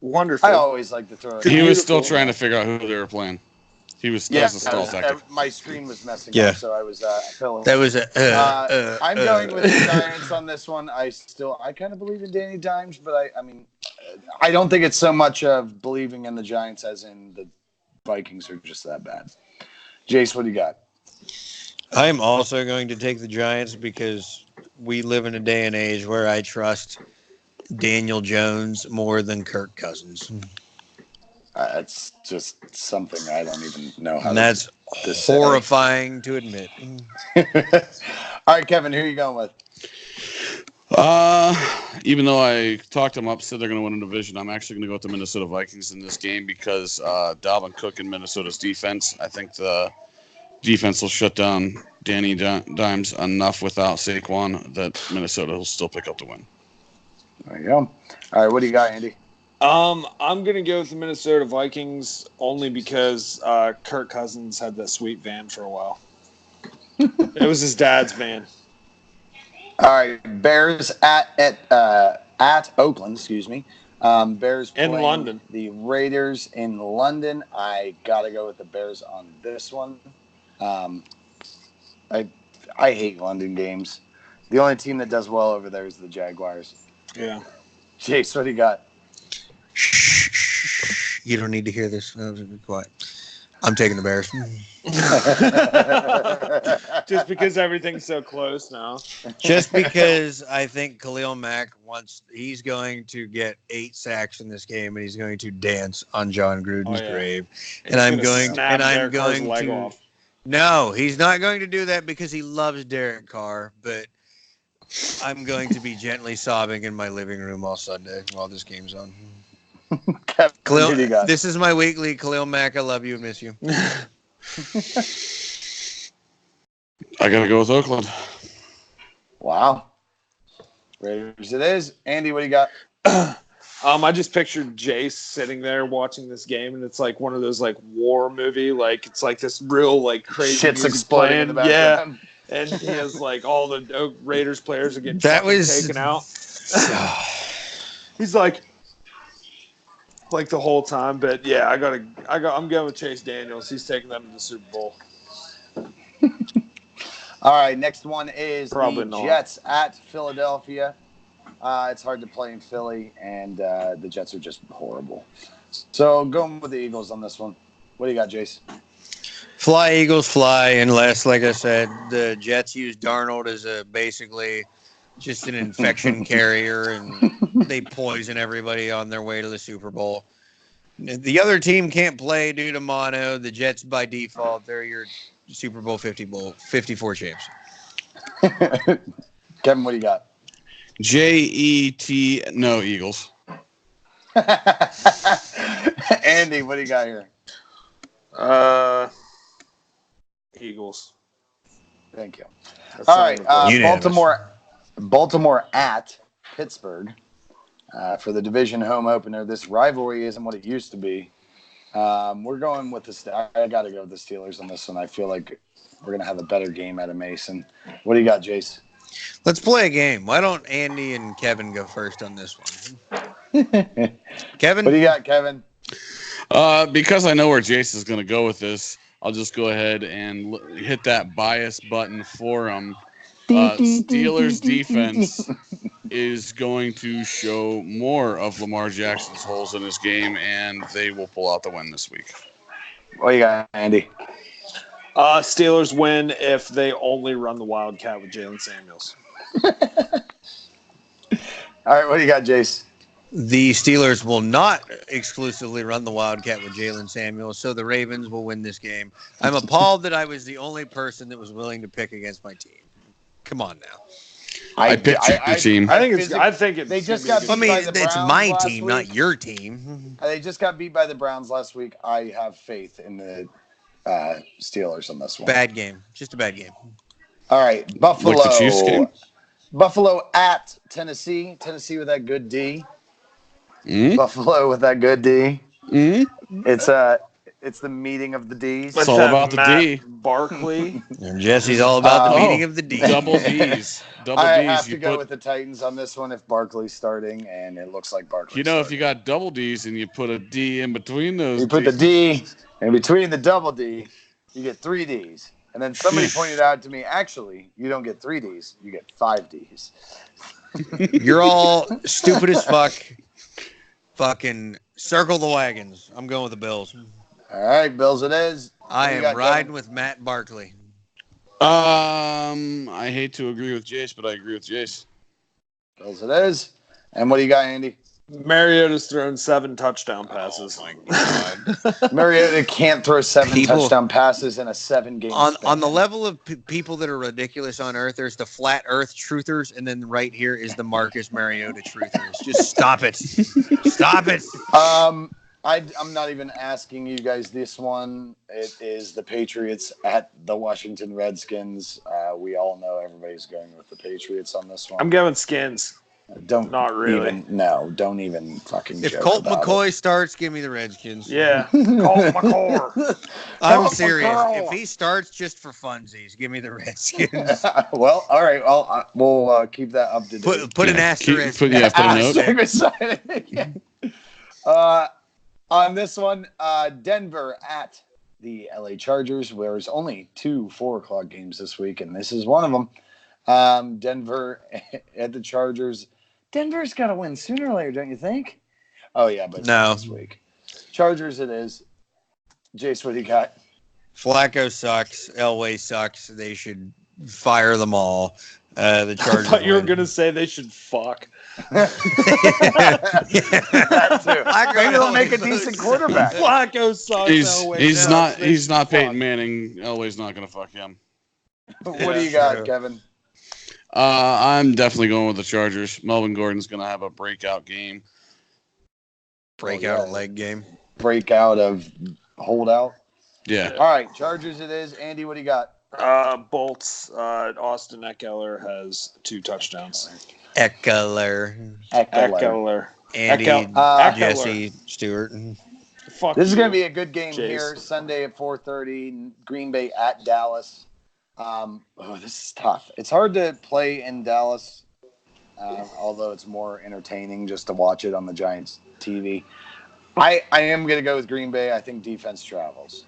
wonderful. I always like to throw it. He was still trying to figure out who they were playing. That was a stall tactic. My screen was messing up, so I was filling. That was I'm going with the Giants on this one. I kind of believe in Danny Dimes, but I mean, I don't think it's so much of believing in the Giants as in the Vikings are just that bad. Jace, what do you got? I'm also going to take the Giants because we live in a day and age where I trust Daniel Jones more than Kirk Cousins. That's just something I don't even know how. And that's horrifying to admit. All right, Kevin, who are you going with? Even though I talked them up, said they're going to win a division, I'm actually going to go with the Minnesota Vikings in this game because Dalvin Cook and Minnesota's defense. I think the defense will shut down Danny Dimes enough without Saquon that Minnesota will still pick up the win. There you go. All right, what do you got, Andy? I'm gonna go with the Minnesota Vikings only because Kirk Cousins had that sweet van for a while. It was his dad's van. All right, Bears at Oakland. Excuse me. Bears in playing London. The Raiders in London. I gotta go with the Bears on this one. I hate London games. The only team that does well over there is the Jaguars. Yeah. Jace, what do you got? Shh. You don't need to hear this. No, be quiet. I'm taking the Bears. Just because everything's so close now. Just because I think Khalil Mack he's going to get 8 sacks in this game, and he's going to dance on John Gruden's grave. And I'm going to. Off. No, he's not going to do that because he loves Derek Carr, but I'm going to be gently sobbing in my living room all Sunday while this game's on. Khalil, this is my weekly Khalil Mack. I love you and miss you. I gotta go with Oakland. Wow. Raiders it is. Andy, what do you got? I just pictured Jace sitting there watching this game, and it's like one of those like war movie, like it's like this real like crazy shit's exploding in the background. Yeah, and he has like all the Raiders players are getting taken out. He's like the whole time, but yeah, I'm going with Chase Daniels. He's taking them to the Super Bowl. All right, next one is Probably the not. Jets at Philadelphia. It's hard to play in Philly, and the Jets are just horrible. So going with the Eagles on this one. What do you got, Jace? Fly, Eagles, fly, unless, like I said, the Jets use Darnold as basically just an infection carrier, and they poison everybody on their way to the Super Bowl. The other team can't play due to mono. The Jets, by default, they're your Super Bowl 54 champs. Kevin, what do you got? JET, no, Eagles. Andy, what do you got here? Eagles. Thank you. That's all right, unanimous. Baltimore at Pittsburgh for the division home opener. This rivalry isn't what it used to be. We're going with I got to go with the Steelers on this one. I feel like we're going to have a better game out of Mason. What do you got, Jace? Let's play a game. Why don't Andy and Kevin go first on this one? Kevin? What do you got, Kevin? Because I know where Jace is going to go with this, I'll just go ahead and hit that bias button for him. Steelers defense is going to show more of Lamar Jackson's holes in his game, and they will pull out the win this week. What do you got, Andy? Steelers win if they only run the Wildcat with Jalen Samuels. All right, what do you got, Jace? The Steelers will not exclusively run the Wildcat with Jalen Samuels, so the Ravens will win this game. I'm appalled that I was the only person that was willing to pick against my team. Come on now. I picked your team. I think it's. They just got beat by the Browns it's my last team, week. not your team. They just got beat by the Browns last week. I have faith in the Steelers on this one. Bad game. Just a bad game. All right, Buffalo. Like the Chiefs game? Buffalo at Tennessee. Tennessee with that good D. Buffalo with that good D. It's It's the meeting of the D's. It's all about the D. Barkley. And Jesse's all about the meeting of the D. Double D's. Double I D's. have to go with the Titans on this one if Barkley's starting, and it looks like Barkley's if you got double D's and you put a D in between those, you put the D in between the double D, you get 3 D's. And then somebody pointed out to me, actually, you don't get 3 D's, you get 5 D's. You're all stupid as fuck. Fucking circle the wagons. I'm going with the Bills. All right, Bills it is. I am riding with Matt Barkley. I hate to agree with Jace, but I agree with Jace. Bills it is. And what do you got, Andy? Mariota's thrown 7 touchdown passes. Oh my God. Mariota can't throw 7 touchdown passes in a 7-game span. On the level of people that are ridiculous on Earth, there's the flat Earth truthers, and then right here is the Marcus Mariota truthers. Just stop it. Stop it. I'm not even asking you guys this one. It is the Patriots at the Washington Redskins. We all know everybody's going with the Patriots on this one. I'm going Skins. Don't really even fucking If joke Colt about McCoy starts, give me the Redskins. Yeah. Colt McCoy. I'm serious. If he starts just for funsies, give me the Redskins. Well, all right. Well, we'll keep that up to date. Put an asterisk. Put a note. On this one, Denver at the LA Chargers. There's only 2 4:00 games this week, and this is one of them. Denver at the Chargers. Denver's got to win sooner or later, don't you think? Oh, yeah, but no. This week. Chargers it is. Jace, what do you got? Flacco sucks. Elway sucks. They should fire them all. The Chargers. I thought you were going to say they should fuck. That too. Maybe they'll make a decent quarterback. Flacco sucks. He's not Peyton Manning. Elway's not going to fuck him. What do you got, Kevin? I'm definitely going with the Chargers. Melvin Gordon's going to have a breakout game. Breakout leg game. Breakout of holdout. Yeah. All right, Chargers it is. Andy, what do you got? Bolts. Austin Eckler has 2 touchdowns. Eckler. Andy. Jesse Stewart. This is going to be a good game here. Sunday at 4:30. Green Bay at Dallas. This is tough. It's hard to play in Dallas, although it's more entertaining just to watch it on the Giants TV. I am going to go with Green Bay. I think defense travels.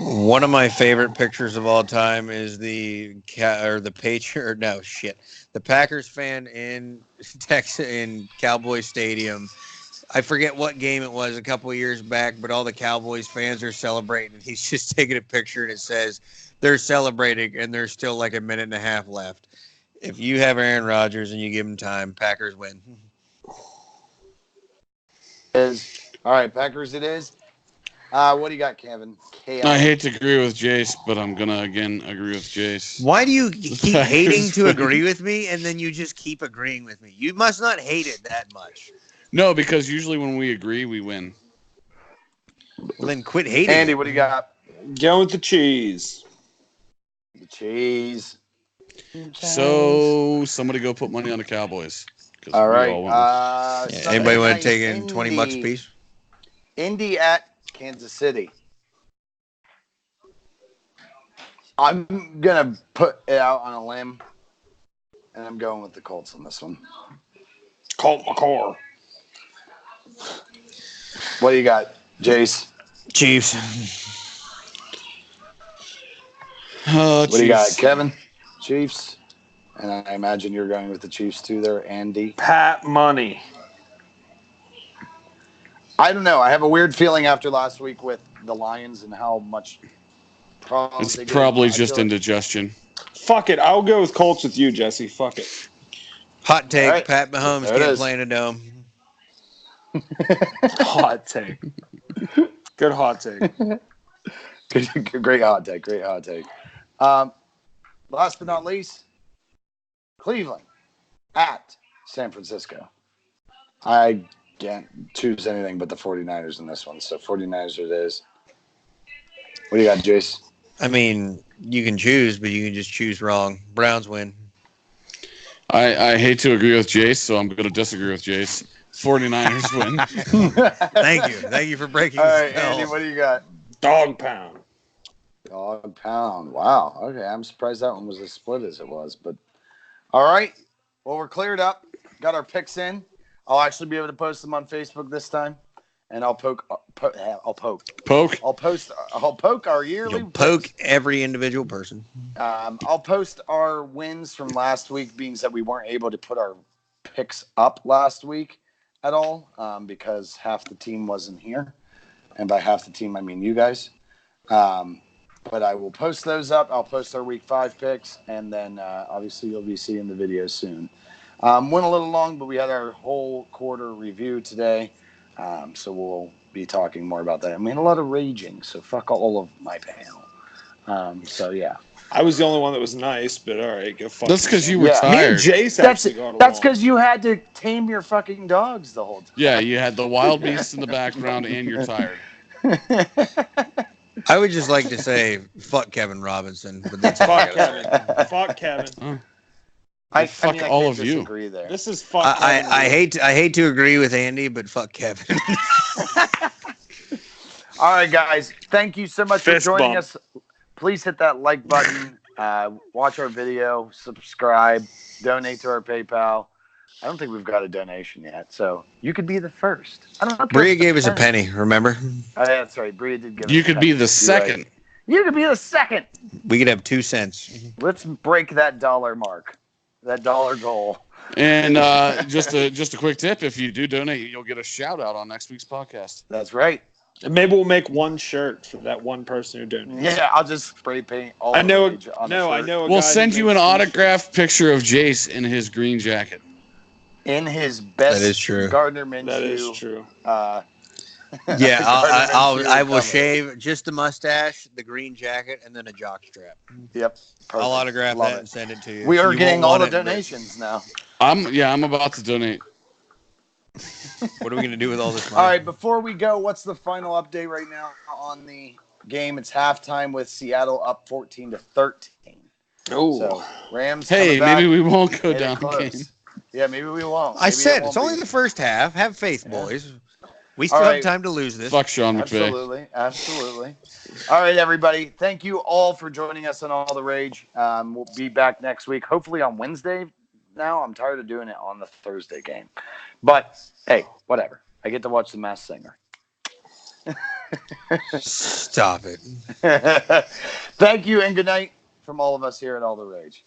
One of my favorite pictures of all time is the Packers fan in Texas in Cowboy Stadium. I forget what game it was a couple of years back, but all the Cowboys fans are celebrating, and he's just taking a picture and it says they're celebrating, and there's still like a minute and a half left. If you have Aaron Rodgers and you give him time, Packers win. All right, Packers it is. What do you got, Kevin? I hate to agree with Jace, but I'm going to, again, agree with Jace. Why do you keep hating to agree with me, and then you just keep agreeing with me? You must not hate it that much. No, because usually when we agree, we win. Well, then quit hating. Andy, what do you got? Going with the cheese. The cheese. So, somebody go put money on the Cowboys. All right. Anybody want to take in $20 a piece? Indy at Kansas City. I'm going to put it out on a limb, and I'm going with the Colts on this one. Colt McCoy. What do you got, Jace? Chiefs. What do you got, Kevin? Chiefs. And I imagine you're going with the Chiefs too there, Andy. Pat Money. I don't know. I have a weird feeling after last week with the Lions and how much problems it's probably just indigestion. Fuck it. I'll go with Colts with you, Jesse. Fuck it. Hot take. Right. Pat Mahomes can't play in a dome. Hot take. Good hot take. Great hot take. Great hot take. Last but not least, Cleveland at San Francisco. I can't choose anything but the 49ers in this one. So 49ers it is. What do you got, Jace? I mean, you can choose, but you can just choose wrong. Browns win. I hate to agree with Jace, so I'm going to disagree with Jace. 49ers win. Thank you for breaking All the right, spell. Andy, what do you got? Dog pound. Dog pound. Wow. Okay, I'm surprised that one was as split as it was. But all right. Well, we're cleared up. Got our picks in. I'll actually be able to post them on Facebook this time, and I'll poke. I'll poke our yearly. You'll poke every individual person. I'll post our wins from last week, being that we weren't able to put our picks up last week at all because half the team wasn't here, and by half the team I mean you guys. But I will post those up. I'll post our week 5 picks, and then obviously you'll be seeing the video soon. Went a little long, but we had our whole quarter review today, so we'll be talking more about that. I mean, a lot of raging, so fuck all of my panel. So yeah. I was the only one that was nice, but all right, go fuck. That's because you were Yeah. Me and tired. Jace actually got along. That's because you had to tame your fucking dogs the whole time. Yeah, you had the wild beast in the background, and you're tired. I would just like to say, fuck Kevin Robinson. But that's all I Fuck gotta say. Kevin. Fuck Kevin. Fuck all can't of you. disagree there. This is fuck Kevin. I hate to agree with Andy, but fuck Kevin. All right, guys. Thank you so much Fist for joining bump. us. Please hit that like button. Watch our video. Subscribe. Donate to our PayPal. I don't think we've got a donation yet, so you could be the first. I don't know. Bria gave us a penny, remember? Oh, yeah, that's right. Bria did give us You a could penny. be the You're second. right. You could be the second. We could have 2 cents. Let's break that dollar mark. That dollar goal. And just a quick tip: if you do donate, you'll get a shout out on next week's podcast. That's right. And maybe we'll make one shirt for that one person who donates. Yeah, I'll just spray paint all I know. the page on the No, I shirt. know. We'll send you an autographed picture of Jace in his green jacket. In his best That is true. Gardner Minshew. That is true. Yeah, I will cover. shave just the mustache, the green jacket, and then a jock strap. Yep. Perfect. I'll autograph Love that it. and send it to you. We are You getting won't all the want it, but donations now. I'm about to donate. What are we gonna do with all this money? All right, before we go, what's the final update right now on the game? It's halftime with Seattle up 14-13. Oh, So Rams. Hey, coming back, maybe we won't go made it down the close. game. Yeah, maybe we won't. I Maybe said it it's won't only be. the first half. Have faith, Yeah. boys. We still All have right. time to lose this. Fuck Sean McVay. Absolutely. All right, everybody. Thank you all for joining us on All the Rage. We'll be back next week, hopefully on Wednesday. Now I'm tired of doing it on the Thursday game, but hey, whatever. I get to watch The Masked Singer. Stop it. Thank you and good night from all of us here at All the Rage.